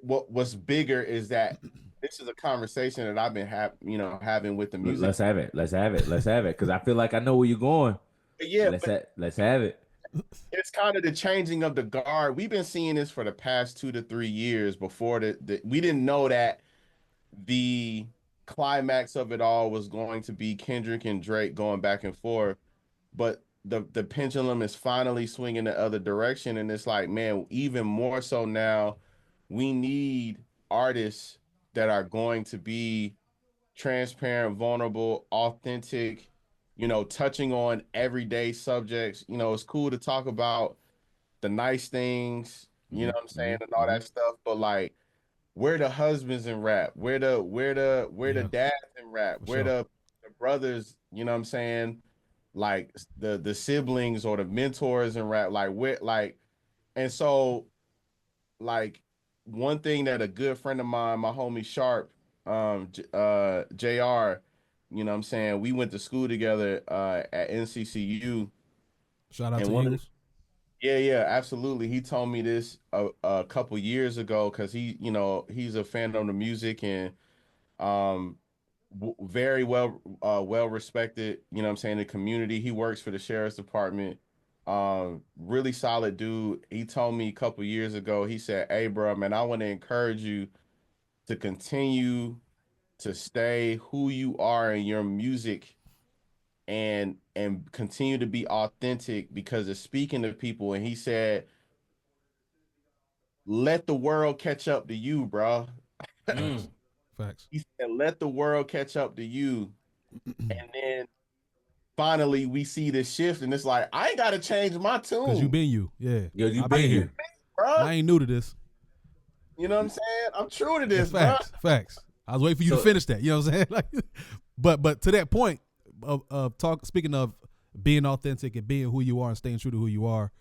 S4: what's bigger is that this is a conversation that I've been having with the music.
S3: Let's have it. Because I feel like I know where you're going.
S4: Yeah,
S3: let's have it.
S4: It's kind of the changing of the guard. We've been seeing this for the past 2 to 3 years. Before we didn't know that the climax of it all was going to be Kendrick and Drake going back and forth, but the pendulum is finally swinging the other direction, and it's like, man, even more so now, we need artists that are going to be transparent, vulnerable, authentic, touching on everyday subjects. It's cool to talk about the nice things, you know what I'm saying, and all that stuff, but like, where the husbands in rap, where the
S1: Yeah,
S4: dads in rap,
S1: for
S4: where
S1: sure.
S4: the brothers, you know what I'm saying, like the siblings or the mentors in rap, like where, like, and so, like, one thing that a good friend of mine, my homie Sharp, JR, you know what I'm saying, we went to school together at NCCU,
S1: Shout out
S4: and
S1: to
S4: one of the,
S1: Eagles.
S4: yeah, absolutely. He told me this a couple years ago because he's a fan of the music, and um very well respected, you know what I'm saying, in the community. He works for the sheriff's department. Really solid dude. He told me a couple years ago, he said, "Hey bro, man, I want to encourage you to continue to stay who you are in your music, and continue to be authentic, because it's speaking to people." And he said, "Let the world catch up to you, bro."
S1: Facts. Facts.
S4: He said, "Let the world catch up to you." And then finally we see this shift, and it's like, I ain't gotta change my
S1: Cause you
S4: tune,
S1: been you. Yeah.
S3: Yo, you
S1: I been
S3: been you.
S1: here.
S4: bro.
S1: I ain't new to this.
S4: You know what I'm saying? I'm true to
S1: Yeah,
S4: this, bro.
S1: facts. Facts. I was waiting for you to
S3: So
S1: finish that. You know what I'm saying? Like, but to that point of speaking of being authentic and being who you are and staying true to who you are,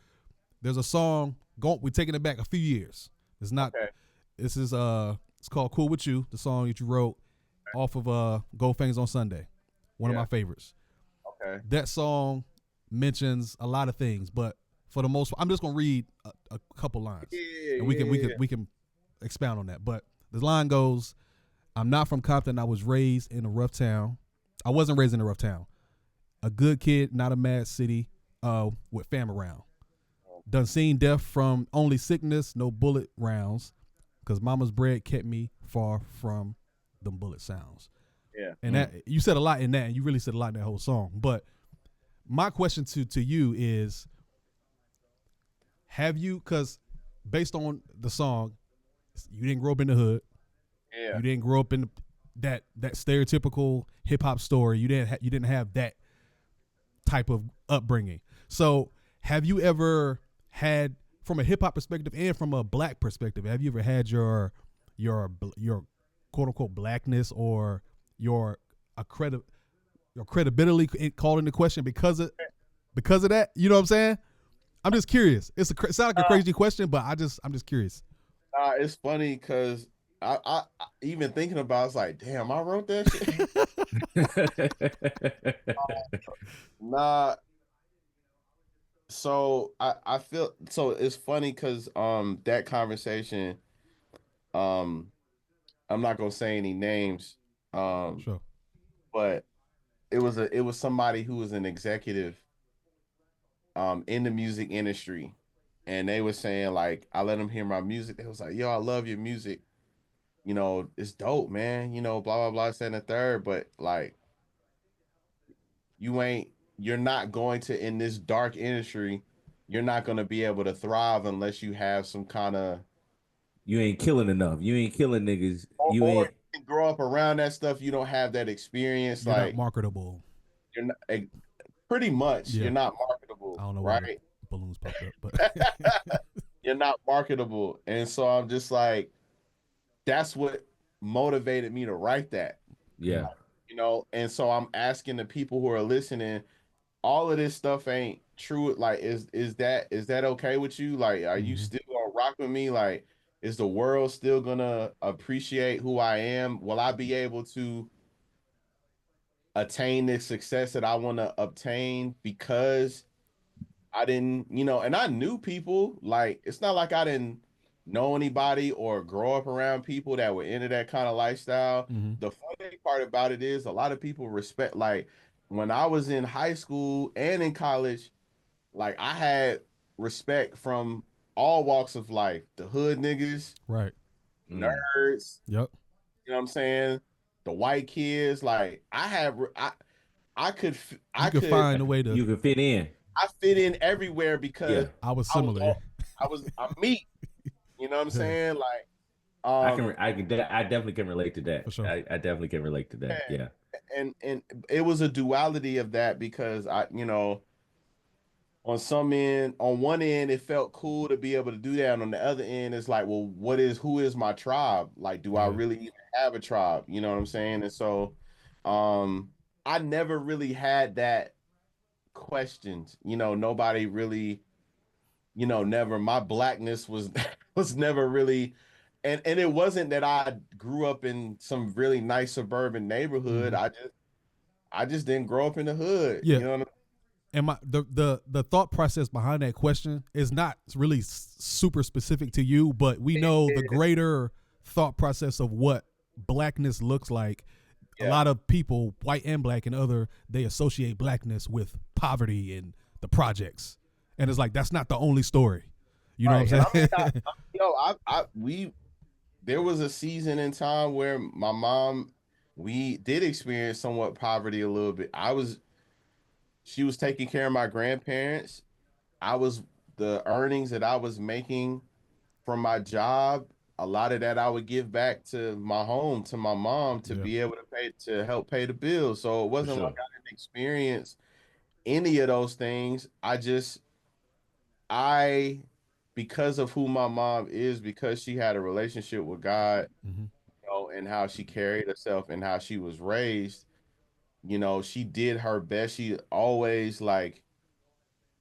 S1: there's a song we're taking it back a few years. It's not
S4: Okay.
S1: This is it's called Cool With You, the song that you wrote off of Gold Fangs on Sunday. One of
S4: Yeah.
S1: my favorites.
S4: Okay.
S1: That song mentions a lot of things, but for the most part, I'm just gonna read a couple lines,
S4: Yeah,
S1: and we can expound on that. But the line goes, "I'm not from Compton. I was raised in a rough town. I wasn't raised in a rough town. A good kid, not a mad city. With fam around. Done seen death from only sickness, no bullet rounds. Cause mama's bread kept me far from them bullet sounds."
S4: Yeah.
S1: And that you said a lot in that, and you really said a lot in that whole song. But my question to you is, have you, because based on the song, you didn't grow up in the hood.
S4: Yeah.
S1: You didn't grow up in that stereotypical hip hop story. You didn't have that type of upbringing. So have you ever had, from a hip hop perspective and from a black perspective, have you ever had your quote unquote blackness or your credibility called into question because of that? You know what I'm saying? I'm just curious. It sounds like a crazy question, but I'm just curious.
S4: It's funny because I even thinking about it's like, damn, I wrote that shit. Nah. So I feel, so it's funny because that conversation, um I'm not gonna say any names,
S1: Sure.
S4: but it was somebody who was an executive in the music industry, and they were saying, like, I let them hear my music. They was like, "Yo, I love your music. It's dope, man. Blah blah blah, this and the third. But like, you're not going to, in this dark industry, you're not gonna be able to thrive unless you have some kind of,
S3: you ain't killing enough. You ain't killing niggas. You
S4: or
S3: ain't.
S4: you grow up around that stuff. You don't have that experience.
S1: You're not
S4: Like,
S1: marketable.
S4: you're not, pretty much,
S1: Yeah.
S4: you're not
S1: I
S4: marketable,
S1: don't know why the
S4: right?
S1: balloons popped up, but
S4: You're not marketable, and so I'm just like, that's what motivated me to write that.
S3: Yeah.
S4: And so I'm asking the people who are listening, all of this stuff ain't true. Like, is that okay with you? Like, are you
S1: Mhm.
S4: still gonna rock with me? Like, is the world still gonna appreciate who I am? Will I be able to attain the success that I want to obtain because I didn't, and I knew people. Like, it's not like I didn't know anybody or grow up around people that were into that kind of lifestyle.
S1: Mhm.
S4: The funny part about it is a lot of people respect, like, when I was in high school and in college, like, I had respect from all walks of life. The hood niggas,
S1: Right.
S3: Mm.
S4: nerds,
S1: Yep.
S4: you know what I'm saying? the white kids. Like
S1: You could find a way to.
S3: You can fit in.
S4: I fit in everywhere because
S3: Yeah,
S1: I was
S4: I was
S1: similar.
S4: all, I'm meat. You know what I'm saying? Like
S3: I definitely can relate to that.
S1: For sure.
S3: I definitely can relate to that. Yeah.
S4: and it was a duality of that because on one end it felt cool to be able to do that. And on the other end, it's like, well, who is my tribe? Like, do I really even have a tribe? You know what I'm saying? And so I never really had that questioned. Nobody really, never my blackness was was never really and it wasn't that I grew up in some really nice suburban neighborhood. I just didn't grow up in the hood.
S1: Yeah.
S4: You know what I mean?
S1: And the thought process behind that question is not really super specific to you, but we know the greater thought process of what blackness looks like. A lot of people, white and black and other, they associate blackness with poverty and the projects, and it's like that's not the only story. You know what I'm saying?
S4: There was a season in time where my mom, we did experience somewhat poverty a little bit. She was taking care of my grandparents. The earnings that I was making from my job, a lot of that I would give back to my home, to my mom, to be able to help pay the bills. So it wasn't like I didn't experience any of those things. Because of who my mom is, because she had a relationship with God, and how she carried herself and how she was raised, she did her best. It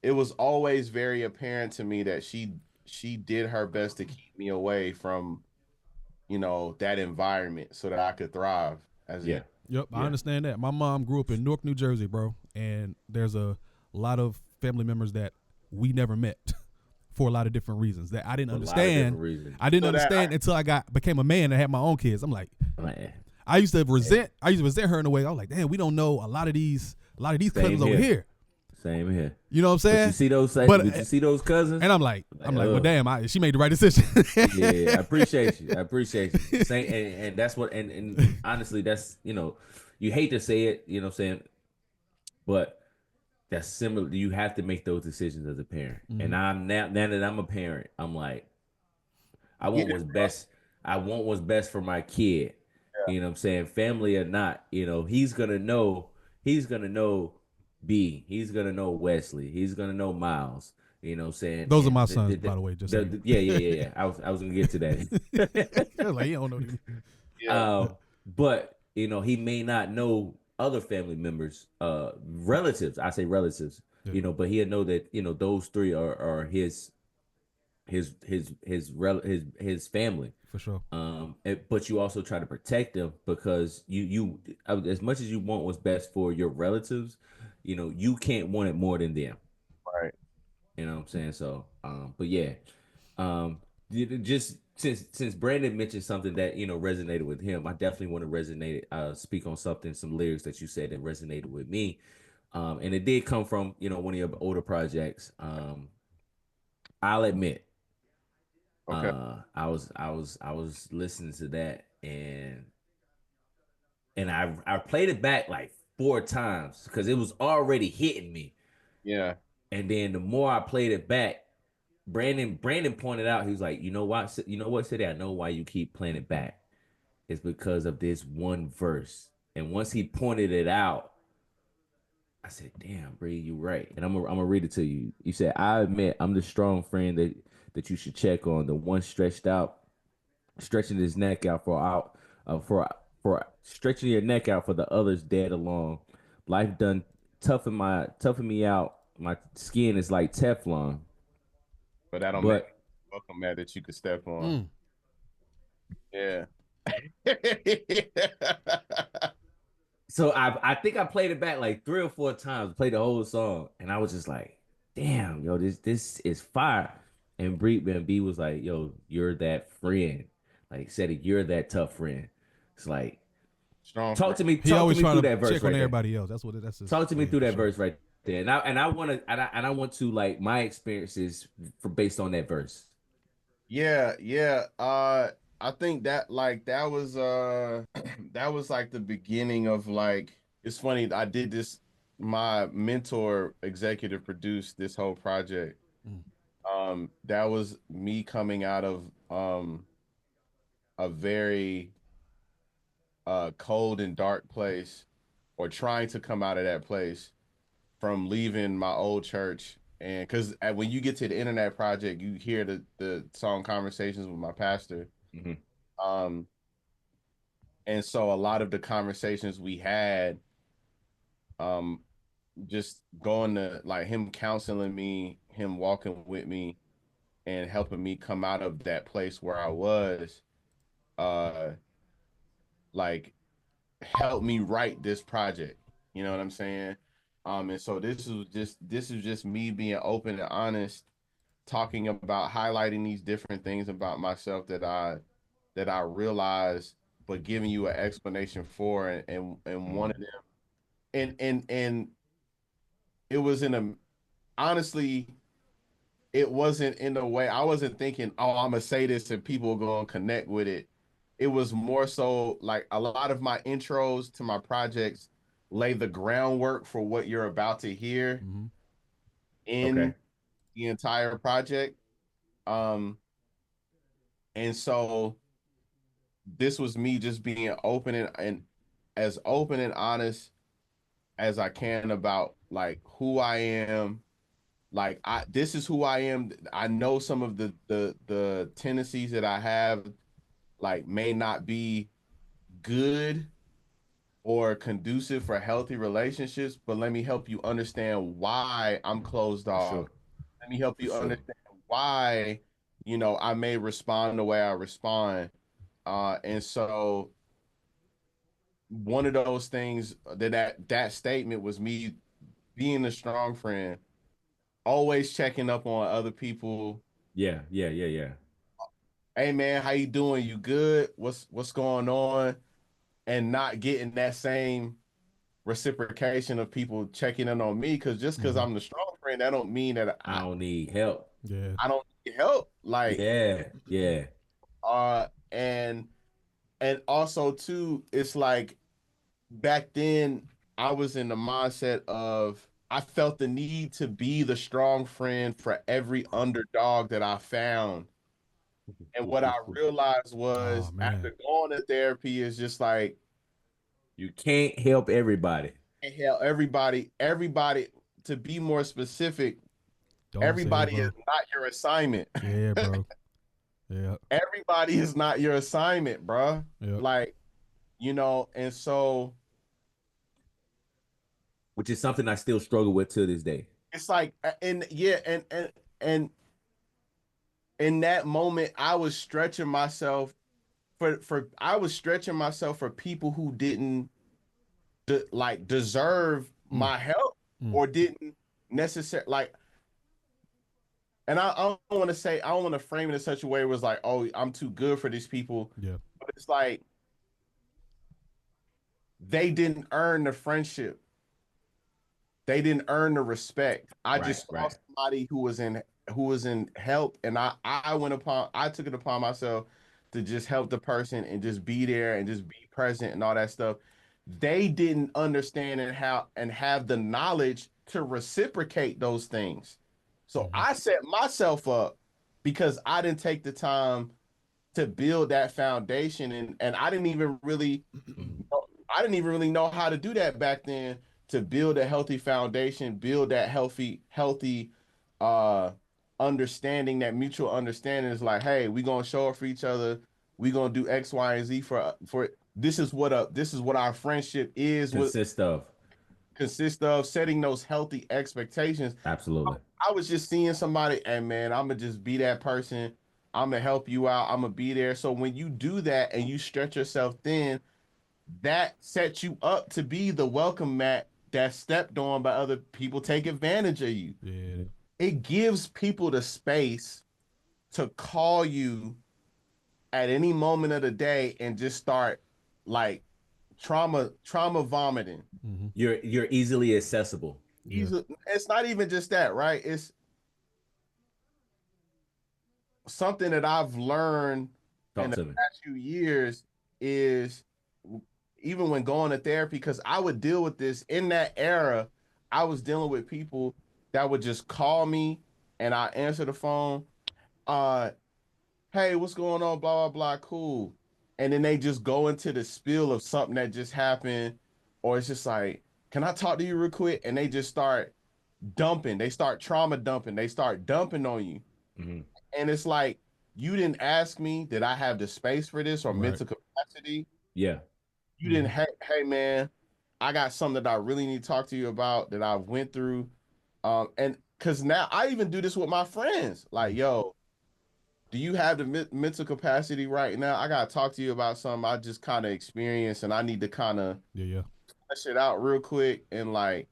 S4: was always very apparent to me that she did her best to keep me away from, that environment so that I could thrive
S1: Yep, I understand that. My mom grew up in Newark, New Jersey, bro, and there's a lot of family members that we never met for a lot of different reasons that I didn't understand. I didn't understand until I became a man and had my own kids. I'm like, man. I used to resent her in a way. I was like, damn, we don't know a lot of these cousins over here.
S3: Same here.
S1: You know what I'm saying?
S3: Did you see those cousins?
S1: And I'm like, well, damn, she made the right decision.
S3: Yeah, I appreciate you. Same, and that's what, and honestly, that's, you hate to say it, you know what I'm saying? But that's similar. You have to make those decisions as a parent. And I'm now that I'm a parent, I'm like, I want what's best. I want what's best for my kid. Yeah. You know what I'm saying? Family or not, he's gonna know B. He's gonna know Wesley. He's gonna know Miles. You know what I'm saying?
S1: Those are my sons, by the way. Just
S3: yeah. I was gonna get to that.
S1: Like, he don't know.
S3: But he may not know other family members, relatives. I say relatives. Yeah. But he'll know that those three are his family.
S1: For sure.
S3: But you also try to protect them because you as much as you want what's best for your relatives, you can't want it more than them.
S4: Right.
S3: You know what I'm saying? So, but yeah, just since Brandon mentioned something that resonated with him, I definitely want to speak on some lyrics that you said that resonated with me, and it did come from one of your older projects. I'll admit. Okay. I was listening to that and I played it back like 4 times because it was already hitting me.
S4: Yeah.
S3: And then the more I played it back, Brandon pointed out, he was like, you know what, City, I know why you keep playing it back. It's because of this one verse. And once he pointed it out, I said, damn, Bree, you right. And I'm gonna read it to you. You said, I admit I'm the strong friend that you should check on, the one stretching his neck out for stretching your neck out for the others dead along. Life done toughen me out. My skin is like Teflon.
S4: But I don't make welcome mat that you could step on. Yeah.
S3: So I think I played it back like 3 or 4 times, played the whole song, and I was just like, damn, yo, this is fire. And B was like, yo, you're that friend. Like, said, you're that tough friend. It's like,
S4: strong.
S3: Talk to me
S1: always
S3: through that verse.
S1: Check on everybody else. That's what that's.
S3: Talk to me through that verse right there. And I want to like my experiences based on that verse.
S4: Yeah. I think that like that was that was like the beginning of like it's funny I did this my mentor executive produced this whole project.
S1: Mm.
S4: That was me coming out of a very cold and dark place or trying to come out of that place from leaving my old church. And because when you get to the internet project, you hear the song Conversations with my pastor.
S3: Hmm.
S4: Um, and so a lot of the conversations we had, um, just going to like him counseling me, him walking with me, and helping me come out of that place where I was, uh, like helped me write this project. You know what I'm saying? And so this is just me being open and honest, talking about highlighting these different things about myself that I realized, but giving you an explanation for and one of them and it was in a honestly it wasn't in a way I wasn't thinking, oh, I'm gonna say this and people are gonna connect with it. It was more so like a lot of my intros to my projects lay the groundwork for what you're about to hear
S1: Mm-hmm.
S3: Okay.
S4: in the entire project. Um, and so this was me just being and as open and honest as I can about like who I am. Like I this is who I am. I know some of the tendencies that I have like may not be good or conducive for healthy relationships, but let me help you understand why I'm closed
S3: For
S4: off.
S3: sure.
S4: Let me help
S3: For
S4: you
S3: sure.
S4: understand why, I may respond the way I respond. And so one of those things that statement was me being a strong friend, always checking up on other people.
S3: Yeah. Yeah. Yeah. Yeah.
S4: Hey man, how you doing? You good? What's going on? And not getting that same reciprocation of people checking in on me because
S1: Mm-hmm.
S4: I'm the strong friend, that don't mean that
S3: I don't need help.
S1: Yeah.
S4: I don't need help. Like
S3: Yeah. Yeah.
S4: uh and and also too, it's like back then I was in the mindset of I felt the need to be the strong friend for every underdog that I found. And what I realized
S1: Oh
S4: was
S1: man.
S4: after going to therapy is just like,
S3: You can't help everybody.
S4: hey, hell, everybody, to be more specific,
S1: Don't say it,
S4: everybody is
S1: bro.
S4: not your assignment.
S1: Yeah, bro. Yeah.
S4: Everybody is not your assignment, bruh.
S1: Yep.
S4: Like, and so
S3: Which is something I still struggle with to this day.
S4: it's like, and yeah, and in that moment, I was stretching myself for I was stretching myself for people who didn't like deserve
S1: Mm.
S4: my help
S1: Mm.
S4: or didn't necessarily like. And I don't want to say I don't want to frame it in such a way where it's like, oh, I'm too good for these people,
S1: Yeah.
S4: but it's like they didn't earn the friendship. They didn't earn the respect. I
S3: Right.
S4: just saw
S3: Right.
S4: somebody who was in help, and I took it upon myself to just help the person and just be there and just be present and all that stuff. They didn't understand and have the knowledge to reciprocate those things. So
S1: Mm-hmm.
S4: I set myself up because I didn't take the time to build that foundation, and
S3: Mhm.
S4: I didn't even really know how to do that back then, to build a healthy foundation, build that healthy uh understanding, that mutual understanding is like, hey, we gonna show up for each other, we gonna do X, Y, and Z for this is what our friendship is, what
S3: Consist of.
S4: consists of, setting those healthy expectations.
S3: Absolutely.
S4: I was just seeing somebody, and man, I'm gonna just be that person. I'm gonna help you out. I'm gonna be there. So when you do that and you stretch yourself thin, that sets you up to be the welcome mat that's stepped on by other people, take advantage of you.
S1: Yeah.
S4: It gives people the space to call you at any moment of the day and just start like trauma vomiting.
S1: Mm-hmm.
S3: You're easily accessible.
S1: Yeah.
S4: It's not even just that, right? It's something that I've learned in
S3: Talk
S4: the
S3: to me.
S4: past few years is even when going to therapy, because I would deal with this in that era. I was dealing with people that would just call me and I answer the phone. Uh, hey, what's going on? Blah, blah, blah. Cool. And then they just go into the spiel of something that just happened. Or it's just like, can I talk to you real quick? And they just start dumping. They start trauma dumping. They start dumping on you.
S3: Hmm.
S4: And it's like, you didn't ask me, did I have the space for this or
S1: Right.
S4: mental capacity?
S3: Yeah.
S4: You didn't,
S1: Mm-hmm.
S4: hey man, I got something that I really need to talk to you about that I've went through. And because now I even do this with my friends. Like, yo, do you have the mental capacity right now? I gotta talk to you about something I just kind of experienced, and I need to kind of
S1: Yeah, yeah.
S4: flesh it out real quick and like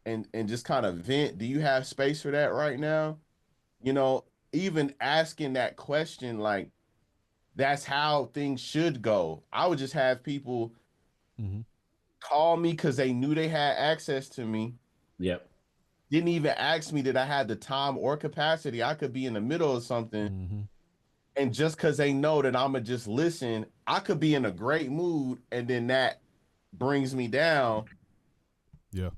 S4: and just kind of vent. Do you have space for that right now? You know, even asking that question, like that's how things should go. I would just have people
S1: Mm-hmm.
S4: call me because they knew they had access to me.
S3: Yep.
S4: Didn't even ask me that I had the time or capacity. I could be in the middle of something.
S1: Mm-hmm.
S4: And just because they know that I'm going to just listen, I could be in a great mood. And then that brings me down.
S1: Yeah.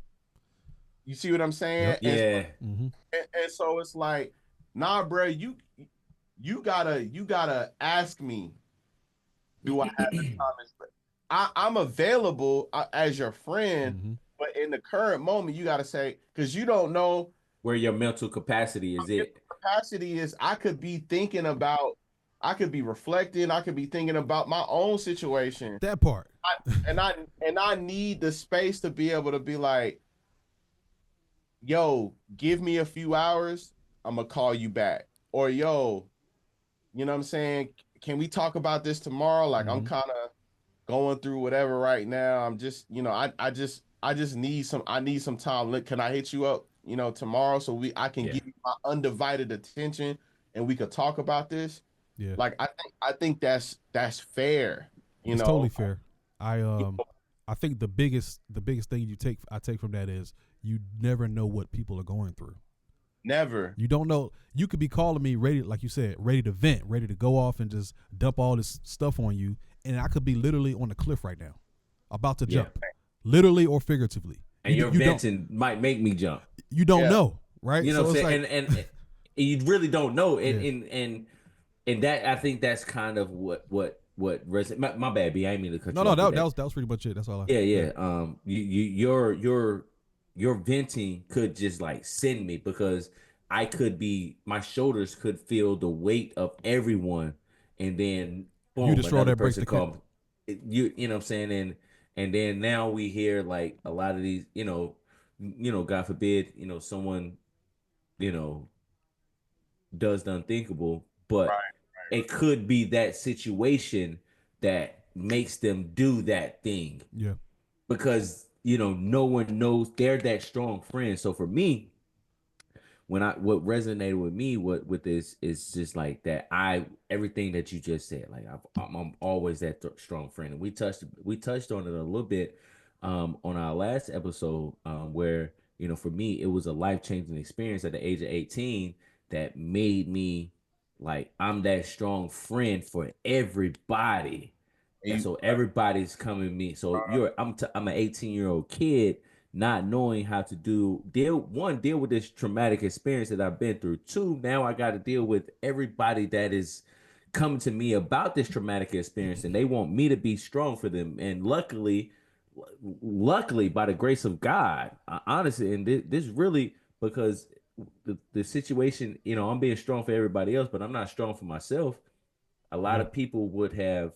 S4: You see what I'm saying?
S1: Yep.
S3: Yeah.
S1: Mm-hmm.
S4: And so it's like, nah, bro, you gotta ask me, do I have the time? I'm available as your friend,
S1: Mm-hmm.
S4: but in the current moment, you gotta say, because you don't know
S3: Where your mental capacity is
S4: if
S3: it?
S4: the capacity is. I could be thinking about, I could be reflecting, I could be thinking about my own situation.
S1: That part.
S4: I, and I need the space to be able to be like, yo, give me a few hours, I'm gonna call you back. Or yo, you know what I'm saying? Can we talk about this tomorrow? Like I'm
S1: Mm-hmm.
S4: kind of going through whatever right now. I'm just, I just need some time. Look, can I hit you up, tomorrow so I can
S3: Yeah.
S4: give you my undivided attention and we could talk about this?
S1: Yeah.
S4: Like I think that's fair, you
S1: It's
S4: know.
S1: totally fair. I think the biggest thing I take from that is you never know what people are going through.
S4: Never.
S1: You don't know. You could be calling me ready, like you said, ready to vent, ready to go off and just dump all this stuff on you, and I could be literally on the cliff right now, about to
S3: Yeah.
S1: jump, literally or figuratively.
S3: And
S1: You
S3: your
S1: you don't
S3: venting might make me jump.
S1: you don't
S4: Yeah.
S1: know, right?
S3: You know
S1: So
S3: what I'm
S1: it's
S3: saying?
S1: like,
S3: And you really don't know. And
S1: yeah.
S3: and that I think that's kind of what my bad, B. I didn't mean to cut
S1: No,
S3: you
S1: no,
S3: off with
S1: that was pretty much it. That's all I.
S3: Yeah,
S1: Yeah,
S3: yeah. Your venting could just like send me because I could be my shoulders could feel the weight of everyone, and then
S1: you
S3: boom,
S1: the straw
S3: another
S1: that breaks
S3: person
S1: the camp.
S3: come. You know what I'm saying, and then now we hear like a lot of these, God forbid, someone, you know, does the unthinkable, but
S4: Right.
S3: it could be that situation that makes them do that thing
S1: Yeah,
S3: because no one knows they're that strong friend. So for me, what resonated with me with this is just like that I everything that you just said, like I'm always that strong friend, and we touched on it a little bit on our last episode, where for me it was a life-changing experience at the age of 18 that made me like I'm that strong friend for everybody, and
S4: You-
S3: so everybody's coming to me. So I'm an 18-year-old kid not knowing how to deal with this traumatic experience that I've been through. Two, now I got to deal with everybody that is coming to me about this traumatic experience, and they want me to be strong for them. And luckily, by the grace of God, honestly, and this really because the situation, I'm being strong for everybody else, but I'm not strong for myself. A lot
S1: yeah,
S3: of people would have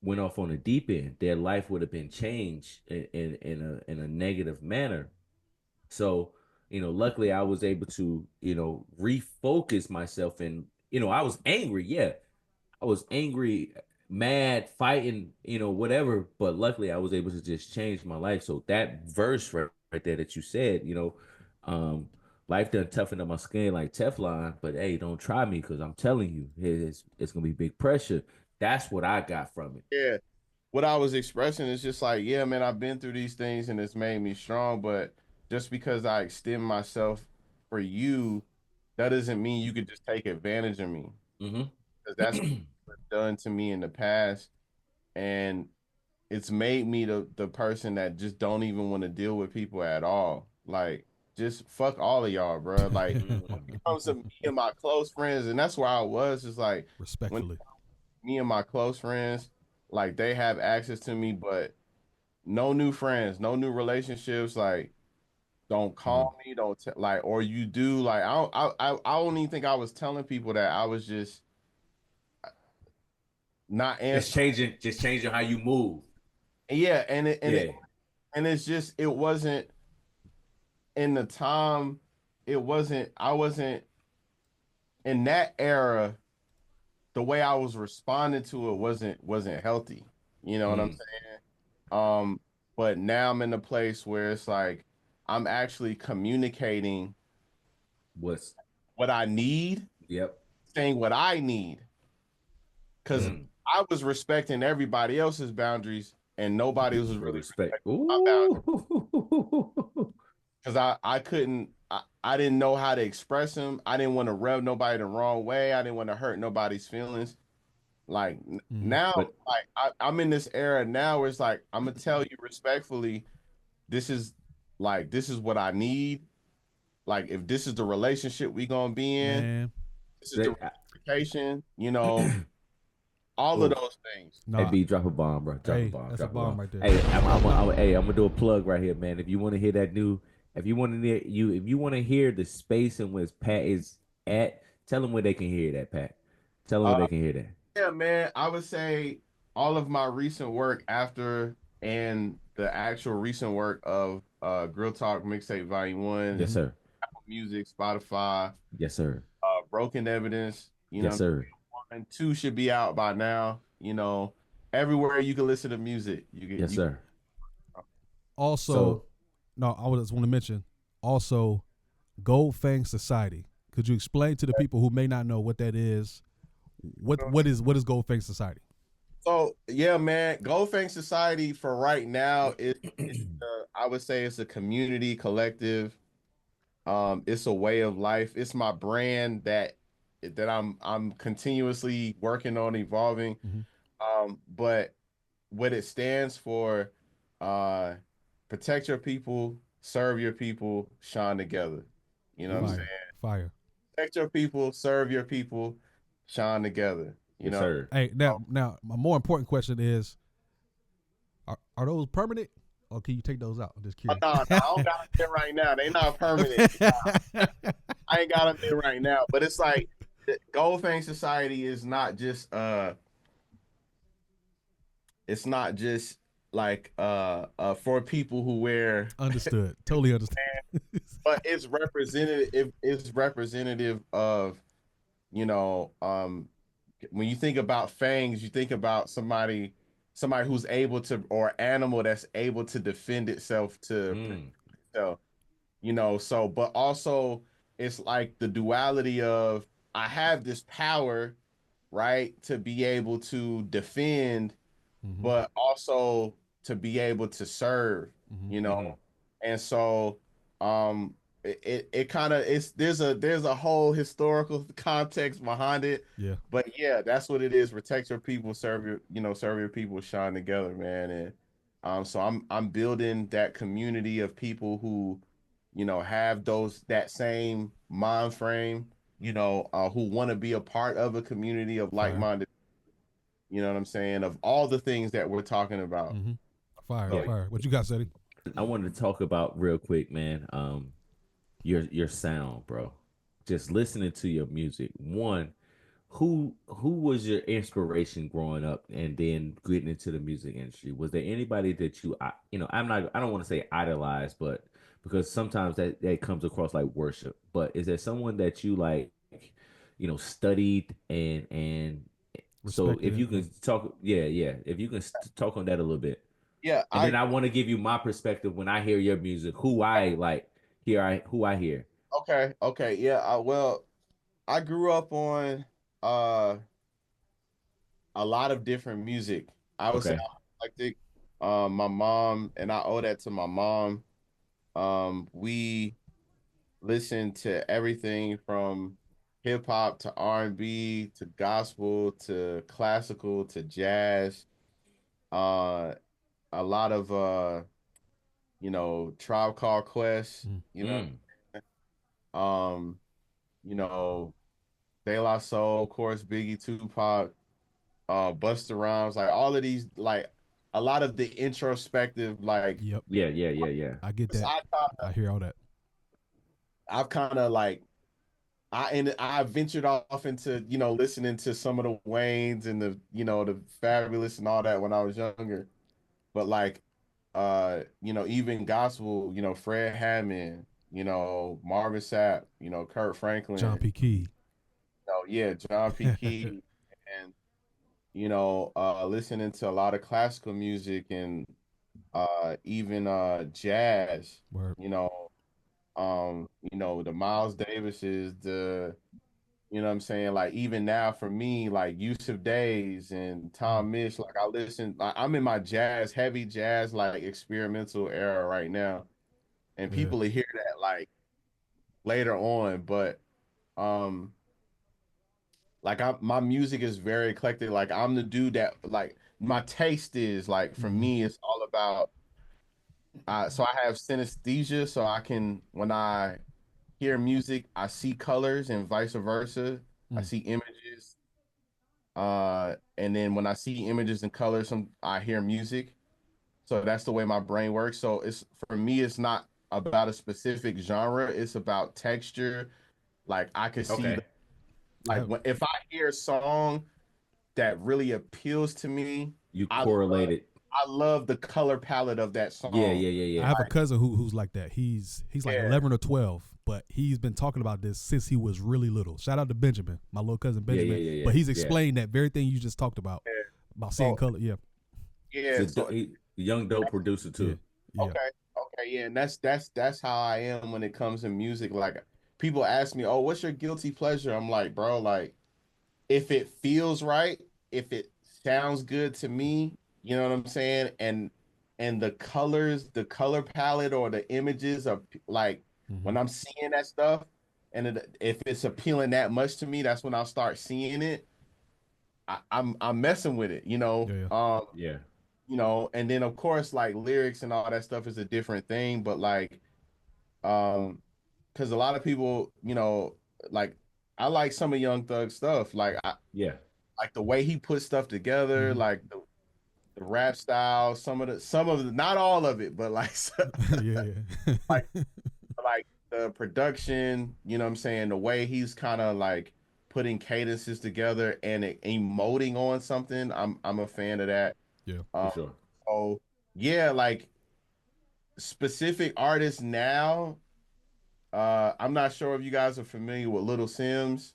S3: went off on a deep end, their life would have been changed in a negative manner. So, luckily I was able to, refocus myself and, I was angry. Yeah. I was angry, mad, fighting, whatever. But luckily I was able to just change my life. So that verse right there that you said, um, life done toughened up my skin like Teflon, but hey, don't try me because I'm telling you, it's gonna be big pressure. That's what I got from it.
S4: Yeah. What I was expressing is just like, yeah, man, I've been through these things and it's made me strong, but just because I extend myself for you, that doesn't mean you could just take advantage of me.
S3: Hmm.
S4: Because that's done to me in the past, and it's made me the person that just don't even want to deal with people at all. Like, just fuck all of y'all, bro. Like, when it comes to me and my close friends, and that's where I was. Is like when
S1: Respectfully.
S4: me and my close friends, like they have access to me, but no new friends, no new relationships. Like, don't call me, don't like, or you do. Like, I don't even think I was telling people that. I was just not answering.
S3: Just changing how you move.
S4: Yeah,
S3: Yeah.
S4: and it's just it wasn't in the time. It wasn't. I wasn't in that era. The way I was responding to it wasn't healthy. You know what I'm
S3: Mm.
S4: saying? But now I'm in a place where it's like I'm actually communicating
S3: What's
S4: what I need,
S3: yep.
S4: saying what I need, because
S1: Yeah.
S3: Mm.
S4: I was respecting everybody else's boundaries and nobody was
S3: Real
S4: really
S3: respect.
S4: respecting my boundaries
S3: Ooh.
S4: because I couldn't. I didn't know how to express them. I didn't want to rub nobody the wrong way. I didn't want to hurt nobody's feelings. Like
S1: Mhm.
S4: now,
S3: But
S4: like I'm in this era now where it's like I'm gonna tell you respectfully, this is this is what I need. Like if this is the relationship we gonna be in,
S1: Man.
S4: this is the
S3: that,
S4: reciprocation, all of
S3: ooh.
S4: those things.
S3: Hey,
S1: Nah.
S3: B, drop a bomb, bro. Drop a
S1: Hey,
S3: bomb.
S1: that's a
S3: Drop a
S1: bomb
S3: bomb.
S1: right there.
S3: Hey,
S1: No, no.
S3: hey, I'm gonna do a plug right here, man. If you want to hear that new, if you want to hear the space in which Pat is at, tell them where they can hear that, Pat. Tell them where
S4: Uh,
S3: they can hear that.
S4: yeah, man, I would say all of my recent work after and the actual recent work of Grill Talk Mixtape Volume One,
S3: Yes,
S1: Mhm.
S3: sir.
S4: Apple Music, Spotify,
S3: Yes, sir.
S4: Broken Evidence.
S3: Yes, sir.
S4: One, two should be out by now. Everywhere you can listen to music,
S3: Yes,
S4: you
S3: sir.
S1: Also,
S3: So
S1: no, I just want to mention also Gold Fang Society. Could you explain to the people who may not know what that is? What is Gold Fang Society?
S4: So yeah, man, Goldfang Society for right now I would say it's a community collective. It's a way of life. It's my brand that I'm continuously working on evolving.
S1: Mm-hmm.
S4: But what it stands for, uh, protect your people, serve your people, shine together. You know what I'm
S3: ooh,
S4: saying?
S1: Fire, fire.
S4: Protect your people, serve your people, shine together. You
S3: yes,
S4: know.
S3: sir.
S1: Hey, now, my more important question is: Are those permanent, or can you take those out? I'm just
S4: Oh,
S1: curious.
S4: no, no, I don't got them there right now. They not permanent. I ain't got them there right now. But it's like the Goldfang Society is not just it's not just for people who wear,
S1: Understood. Totally understand.
S4: but it's representative of, you know, when you think about fangs, you think about somebody who's able to, or animal that's able to defend itself to protect
S3: Mm.
S4: itself. So but also it's like the duality of I have this power, right, to be able to defend,
S1: Mm-hmm.
S4: but also to be able to serve,
S1: Mm-hmm.
S4: you know.
S3: Mm-hmm.
S4: And so um it kind of it's there's a whole historical context behind it.
S1: Yeah.
S4: But yeah, that's what it is. Protect your people, serve your people, shine together, man. And so I'm building that community of people who, have that same mind frame, who want to be a part of a community of
S1: Fire.
S4: like-minded, you know what I'm saying, of all the things that we're talking about.
S1: Mm-hmm. Fire,
S3: Yeah.
S4: So
S1: fire. What you got, Seti?
S3: I wanted to talk about real quick, man. Your sound, bro. Just listening to your music. One, who was your inspiration growing up and then getting into the music industry? Was there anybody that I don't want to say idolize, but because sometimes that comes across like worship. But is there someone that you like, studied and so
S1: Respected
S3: if
S1: it.
S3: you can talk, yeah, yeah, if you can talk on that a little bit,
S4: yeah,
S3: and then I want to give you my perspective when I hear your music, who I hear.
S4: okay, yeah. Well, I grew up on uh a lot of different music. I would say
S3: Okay,
S4: I'm eclectic. My mom, and I owe that to my mom. We listened to everything from hip hop to R&B to gospel to classical to jazz. Uh, a lot of Tribe Called Quest.
S1: Mm.
S4: You
S3: Mm.
S4: know, you know, De La Soul, of course, Biggie, Tupac, Busta Rhymes, like all of these, like a lot of the introspective, like
S1: Yep.
S3: Yeah, yeah, yeah, yeah.
S1: I get
S4: so
S1: that. I hear all that.
S4: I've kind of like I ventured off into listening to some of the Waynes and the Fabulous and all that when I was younger. But like even gospel, Fred Hammond, Marvin Sapp, Kurt
S1: John
S4: Franklin,
S1: P. Key.
S4: yeah, John P. Key, and listening to a lot of classical music and even jazz,
S1: Word.
S4: the Miles Davises, what I'm saying? Like even now for me, like Yusuf Days and
S1: Mm.
S4: Tom Misch, like I listen, like, I'm in my heavy jazz, like experimental era right now. And
S1: Yeah.
S4: people will hear that like later on. But um like my music is very eclectic. Like I'm the dude that like my taste is like for
S1: Hmm.
S4: me, it's all about so I have synesthesia, so I can when I hear music, I see colors and vice versa. I
S1: Mm.
S4: see images. And then when I see images and colors, I hear music. So that's the way my brain works. So it's for me, it's not about a specific genre. It's about texture. Like I could see
S3: Okay.
S4: like if I hear a song that really appeals to me,
S3: You
S4: I love
S3: correlated.
S4: I love the color palette of that
S3: Yeah,
S4: song.
S3: yeah, yeah,
S1: I
S3: yeah.
S1: have a cousin who's like that. He's like
S4: Yeah,
S1: 11 or 12, but he's been talking about this since he was really little. Shout out to Benjamin, my little cousin
S3: Yeah, yeah,
S1: Benjamin.
S3: yeah,
S1: But
S3: yeah.
S1: he's
S3: Yeah.
S1: explained that very thing you just talked
S4: yeah.
S1: about seeing
S4: So
S1: color. Yeah,
S3: He's
S4: yeah, so
S3: a young dope producer
S1: yeah,
S3: too.
S1: yeah.
S4: okay, okay, yeah, and that's how I am when it comes to music. Like people ask me, "Oh, what's your guilty pleasure?" I'm like, bro, like if it feels right, if it sounds good to me, you know what I'm saying? And the colors, the color palette or the images are like
S1: Hmm.
S4: when I'm seeing that stuff and if it's appealing that much to me, that's when I'll start seeing it. I'm messing with it,
S1: Yeah, yeah.
S3: Yeah.
S4: and then of course like lyrics and all that stuff is a different thing, but like um because a lot of people, like I like some of Young Thug stuff.
S3: Yeah.
S4: Like the way he put stuff together,
S1: Hmm.
S4: like the rap style, some of the not all of it, but like
S1: Yeah,
S4: like
S1: yeah.
S4: like the production, you know what I'm saying, the way he's kind of like putting cadences together and emoting on something. I'm a fan of that.
S1: Yeah.
S3: For
S4: Um
S3: sure.
S4: so yeah, like specific artists now, I'm not sure if you guys are familiar with Little Sims.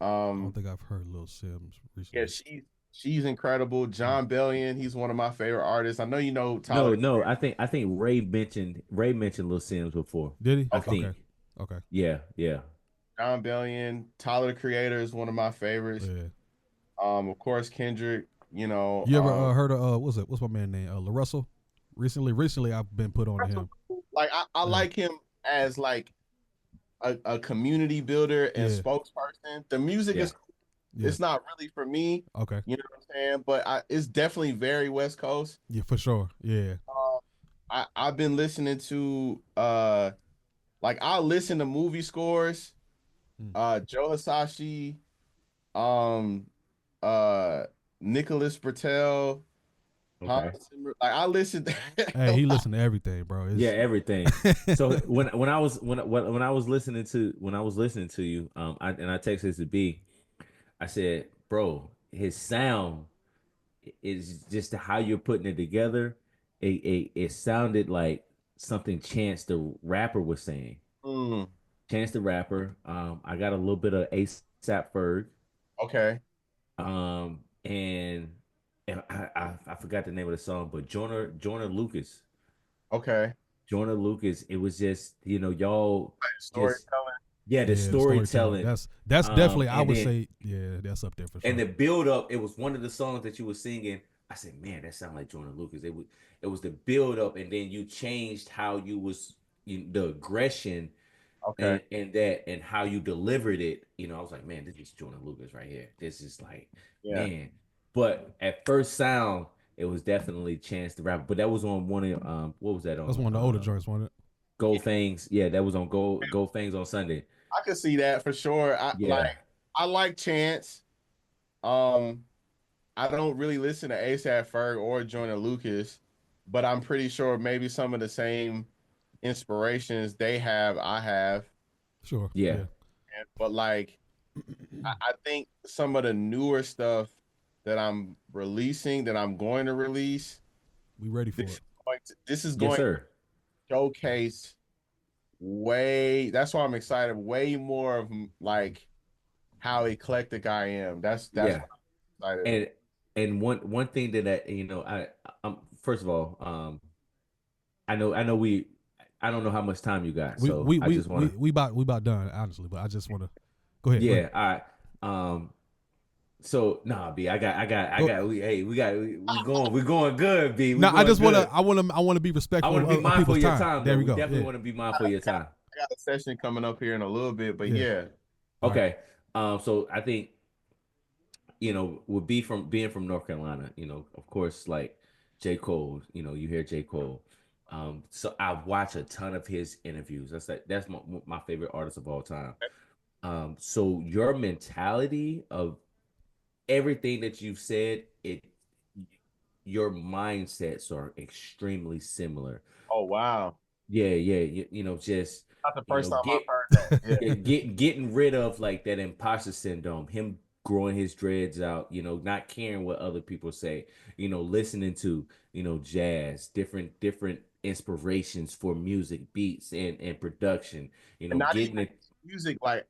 S1: I don't
S4: Um
S1: think I've heard Lil Sims
S4: yeah,
S1: recently.
S4: she's incredible.
S1: Mm.
S4: John Bellion, he's one of my favorite artists. I know you know Tyler
S3: No,
S4: the
S3: no.
S4: Creator.
S3: I think Ray mentioned Lil Sims before.
S1: Did he?
S3: I
S4: Okay.
S1: Okay.
S3: think.
S1: Okay.
S3: Yeah, yeah.
S4: John Bellion, Tyler the Creator is one of my favorites.
S1: Yeah.
S4: Of course, Kendrick,
S1: You ever heard of what's my man name? La Russell? Recently I've been put on to him.
S4: like I
S1: Yeah.
S4: like him as like a community builder and
S1: Yeah.
S4: spokesperson. The music
S3: Yeah.
S4: is cool.
S1: Yeah.
S4: It's not really for me,
S1: Okay.
S4: you know what I'm saying? But it's definitely very West Coast.
S1: Yeah, for sure. Yeah.
S4: Uh, I've been listening to like I listen to movie scores,
S1: Mm.
S4: Joe Hisashi, um, uh, Nicholas Bertel,
S3: Okay.
S4: Hans Zimmer. Like I listen
S1: Hey, he listened to everything, bro.
S3: Yeah,
S1: It's
S3: everything. So when I was listening to you, I texted to B, I said, bro, his sound is just how you're putting it together. It sounded like something Chance the rapper was saying.
S4: Mm,
S3: Chance the rapper. I got a little bit of ASAP Ferg.
S4: okay,
S3: And I forgot the name of the song, but Joyner Lucas.
S4: okay.
S3: Joyner Lucas, it was just, y'all just,
S4: Storytelling.
S3: yeah, the
S1: yeah, the storytelling.
S3: storytelling.
S1: That's definitely I
S3: And
S1: would
S3: then
S1: say, yeah, that's up there for
S3: and
S1: sure.
S3: the build up, it was one of the songs that you were singing. I said, man, that sounded like Joyner Lucas. It was the build up, and then you changed how you was the aggression
S4: Okay.
S3: and how you delivered it, you know, I was like, man, this is Jordan Lucas right here. This is like,
S4: Yeah.
S3: man. But at first sound, it was definitely Chance the Rapper. But that was on one of what was that
S1: That's
S3: on?
S1: one of the older joints, wasn't it?
S3: Gold Fangs. Yeah, that was on Gold Fangs on Sunday.
S4: I could see that for sure.
S3: Yeah,
S4: I like Chance. Um, I don't really listen to ASAP Ferg or Joyner Lucas, but I'm pretty sure maybe some of the same inspirations they have, I have.
S1: Sure.
S3: yeah,
S1: Yeah.
S4: But like, I think some of the newer stuff that I'm releasing, that I'm going to release,
S1: We ready for
S4: this is
S1: it.
S4: this is
S3: yes,
S4: going to
S3: sir.
S4: showcase way. That's why I'm excited. Way more of like how eclectic I am. That's
S3: Yeah,
S4: what I'm excited.
S3: and one thing that you know, I'm first of all, I know I don't know how much time you got,
S1: We
S3: so
S1: we
S3: I
S1: we
S3: just want
S1: we
S3: to,
S1: we about done, honestly. But I just want to go ahead. Go
S3: yeah,
S1: ahead.
S3: all right. So nah, B, I
S1: Go,
S3: got, we going good, B, we
S1: no, I
S3: going
S1: just want to.
S3: good.
S1: I want to be
S3: I
S1: respectful
S3: want to be
S1: of
S3: mindful
S1: people's
S3: of your
S1: time.
S3: time,
S1: There
S3: though.
S1: we
S3: We
S1: go.
S3: definitely
S1: Yeah.
S3: want to be mindful of your time.
S4: I got a session coming up here in a little bit, but
S1: Yeah.
S4: yeah.
S1: All right.
S3: Okay. So I think, you know, would be from being from North Carolina, you know, of course, like J. Cole, you know, you hear J. Cole. So I watch a ton of his interviews. That's my favorite artist of all time. So your mentality of everything that you've said, your mindsets are extremely similar.
S4: Oh wow.
S3: Yeah, you know, just
S4: Not the
S3: you
S4: first
S3: know,
S4: time I've heard that. Yeah.
S3: getting rid of like that imposter syndrome, him growing his dreads out, you know, not caring what other people say, you know, listening to, you know, jazz, different inspirations for music, beats and production, you
S4: And
S3: know,
S4: not even
S3: getting it
S4: music, like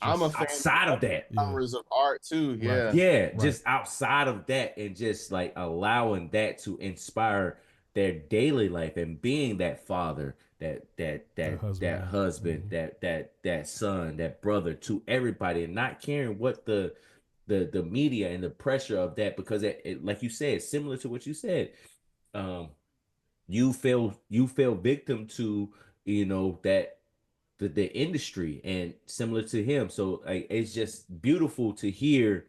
S4: I'm a
S1: Just
S4: fan of
S3: outside of
S4: other
S3: that.
S1: yeah.
S4: genres of art too.
S1: Right.
S4: Yeah.
S3: Yeah,
S1: Right.
S3: just outside of that and just like allowing that to inspire their daily life and being that father,
S1: That husband.
S3: that husband,
S1: Mhm.
S3: that son, that brother to everybody and not caring what the media and the pressure of that because like you said, similar to what you said, um you fell victim to, you know, that the industry and similar to him. So like it's just beautiful to hear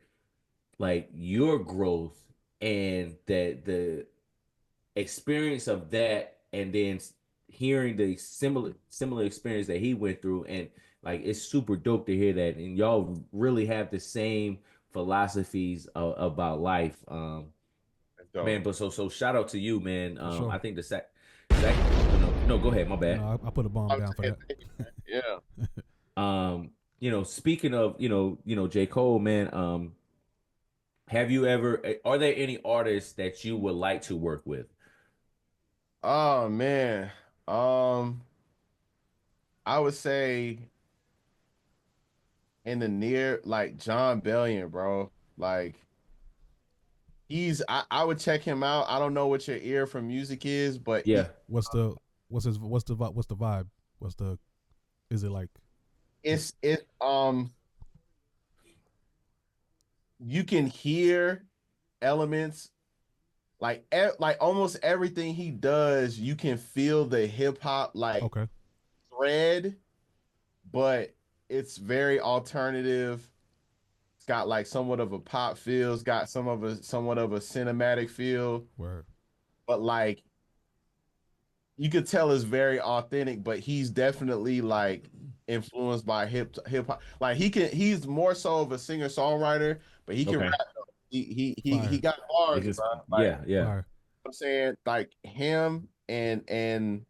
S3: like your growth and the experience of that and then hearing the similar experience that he went through and like it's super dope to hear that and y'all really have the same philosophies about life,
S4: That's dope.
S3: man. But so shout out to you, man.
S1: For sure.
S3: I think the sac no, go ahead, my bad.
S1: No, I put a bomb
S4: I'm
S1: down for
S4: saying,
S1: that.
S4: thank you, man. Yeah.
S3: You know, speaking of, J. Cole, man, have you ever, are there any artists that you would like to work with?
S4: Oh man. Um, I would say in the near, like John Bellion, bro. Like I would check him out. I don't know what your ear for music is, but
S3: Yeah.
S1: What's the what's the vibe? What's the is it like
S4: it you can hear elements like almost everything he does, you can feel the hip hop like
S1: okay?
S4: thread, but it's very alternative. It's got like somewhat of a pop feel, it's got somewhat of a cinematic feel,
S1: Where
S4: but like you could tell it's very authentic, but he's definitely like influenced by hip hop. Like he's more so of a singer songwriter, but he can
S3: Okay.
S4: rap. He
S1: fire,
S4: got
S3: It
S4: bars,
S3: just,
S4: bro. Like
S3: yeah.
S1: fire.
S4: I'm saying, like him and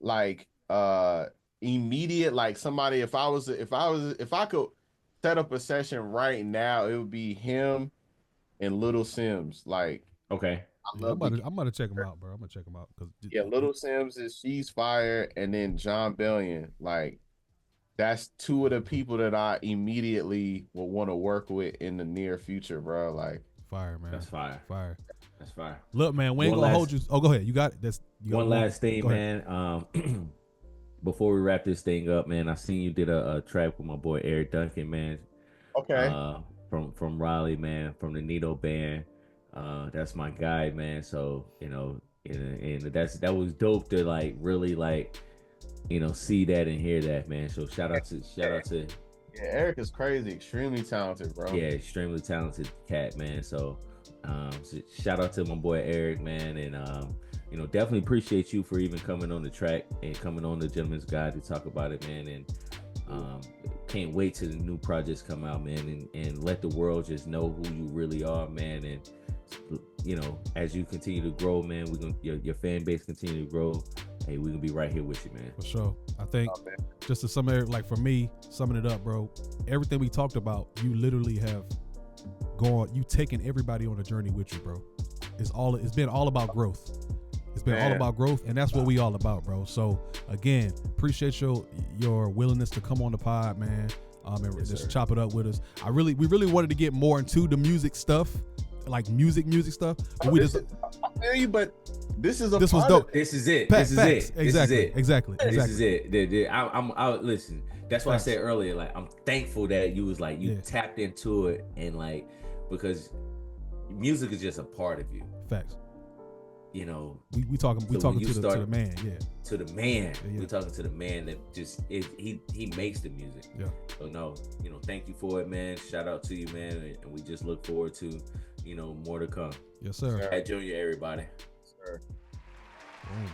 S4: like immediate like somebody. If I could set up a session right now, it would be him and Little Sims. Like
S3: Okay.
S4: I
S1: Yeah,
S4: love the
S1: I'm about to check them out, bro. I'm gonna check them out because
S4: yeah, Little Sims is she's fire, and then John Bellion. Like that's two of the people that I immediately will want to work with in the near future, bro. Like
S1: fire, man.
S3: That's fire.
S1: Fire.
S3: That's fire.
S1: Look, man, we ain't
S3: One
S1: gonna hold
S3: last,
S1: you. Oh, go ahead. You got it. That's you got
S3: one
S1: one.
S3: last thing,
S1: Go ahead.
S3: man. Before we wrap this thing up, man, I seen you did a track with my boy Eric Duncan, man.
S4: okay,
S3: Uh, from Raleigh, man, from the Nito band. That's my guy, man. So you know, and that was dope to like really like see that and hear that, man. So shout out to
S4: Yeah, Eric is crazy, extremely talented, bro.
S3: yeah, extremely talented cat, man. So shout out to my boy Eric, man, and definitely appreciate you for even coming on the track and coming on the Gentleman's Guide to talk about it, man. And can't wait till the new projects come out, man, and let the world just know who you really are, man. And as you continue to grow, man, your fan base continue to grow. Hey, we're gonna be right here with you, man.
S1: For sure. I think just to sum it, like for me, summing it up, bro, everything we talked about, you literally have you taken everybody on a journey with you, bro. It's been all about growth. It's been all about growth, and that's what we all about, bro. So again, appreciate your willingness to come on the pod, man. And just chop it up with us. We really wanted to get more into the music stuff, like music stuff. But
S4: I feel you, but this was
S1: dope.
S3: This is it.
S1: Facts.
S3: This
S1: Exactly.
S3: is it. I listen. That's why I said earlier, like, I'm thankful that you was like, you tapped into it, and like, because music is just a part of you.
S1: Facts.
S3: We
S1: talking to the man,
S3: to the man.
S1: Yeah.
S3: We're talking to the man that just he makes the music.
S1: Yeah.
S3: So no, thank you for it, man. Shout out to you, man, and we just look forward to more to come.
S1: Yes, sir.
S3: At Junior, everybody.
S4: Sir.
S1: Boom.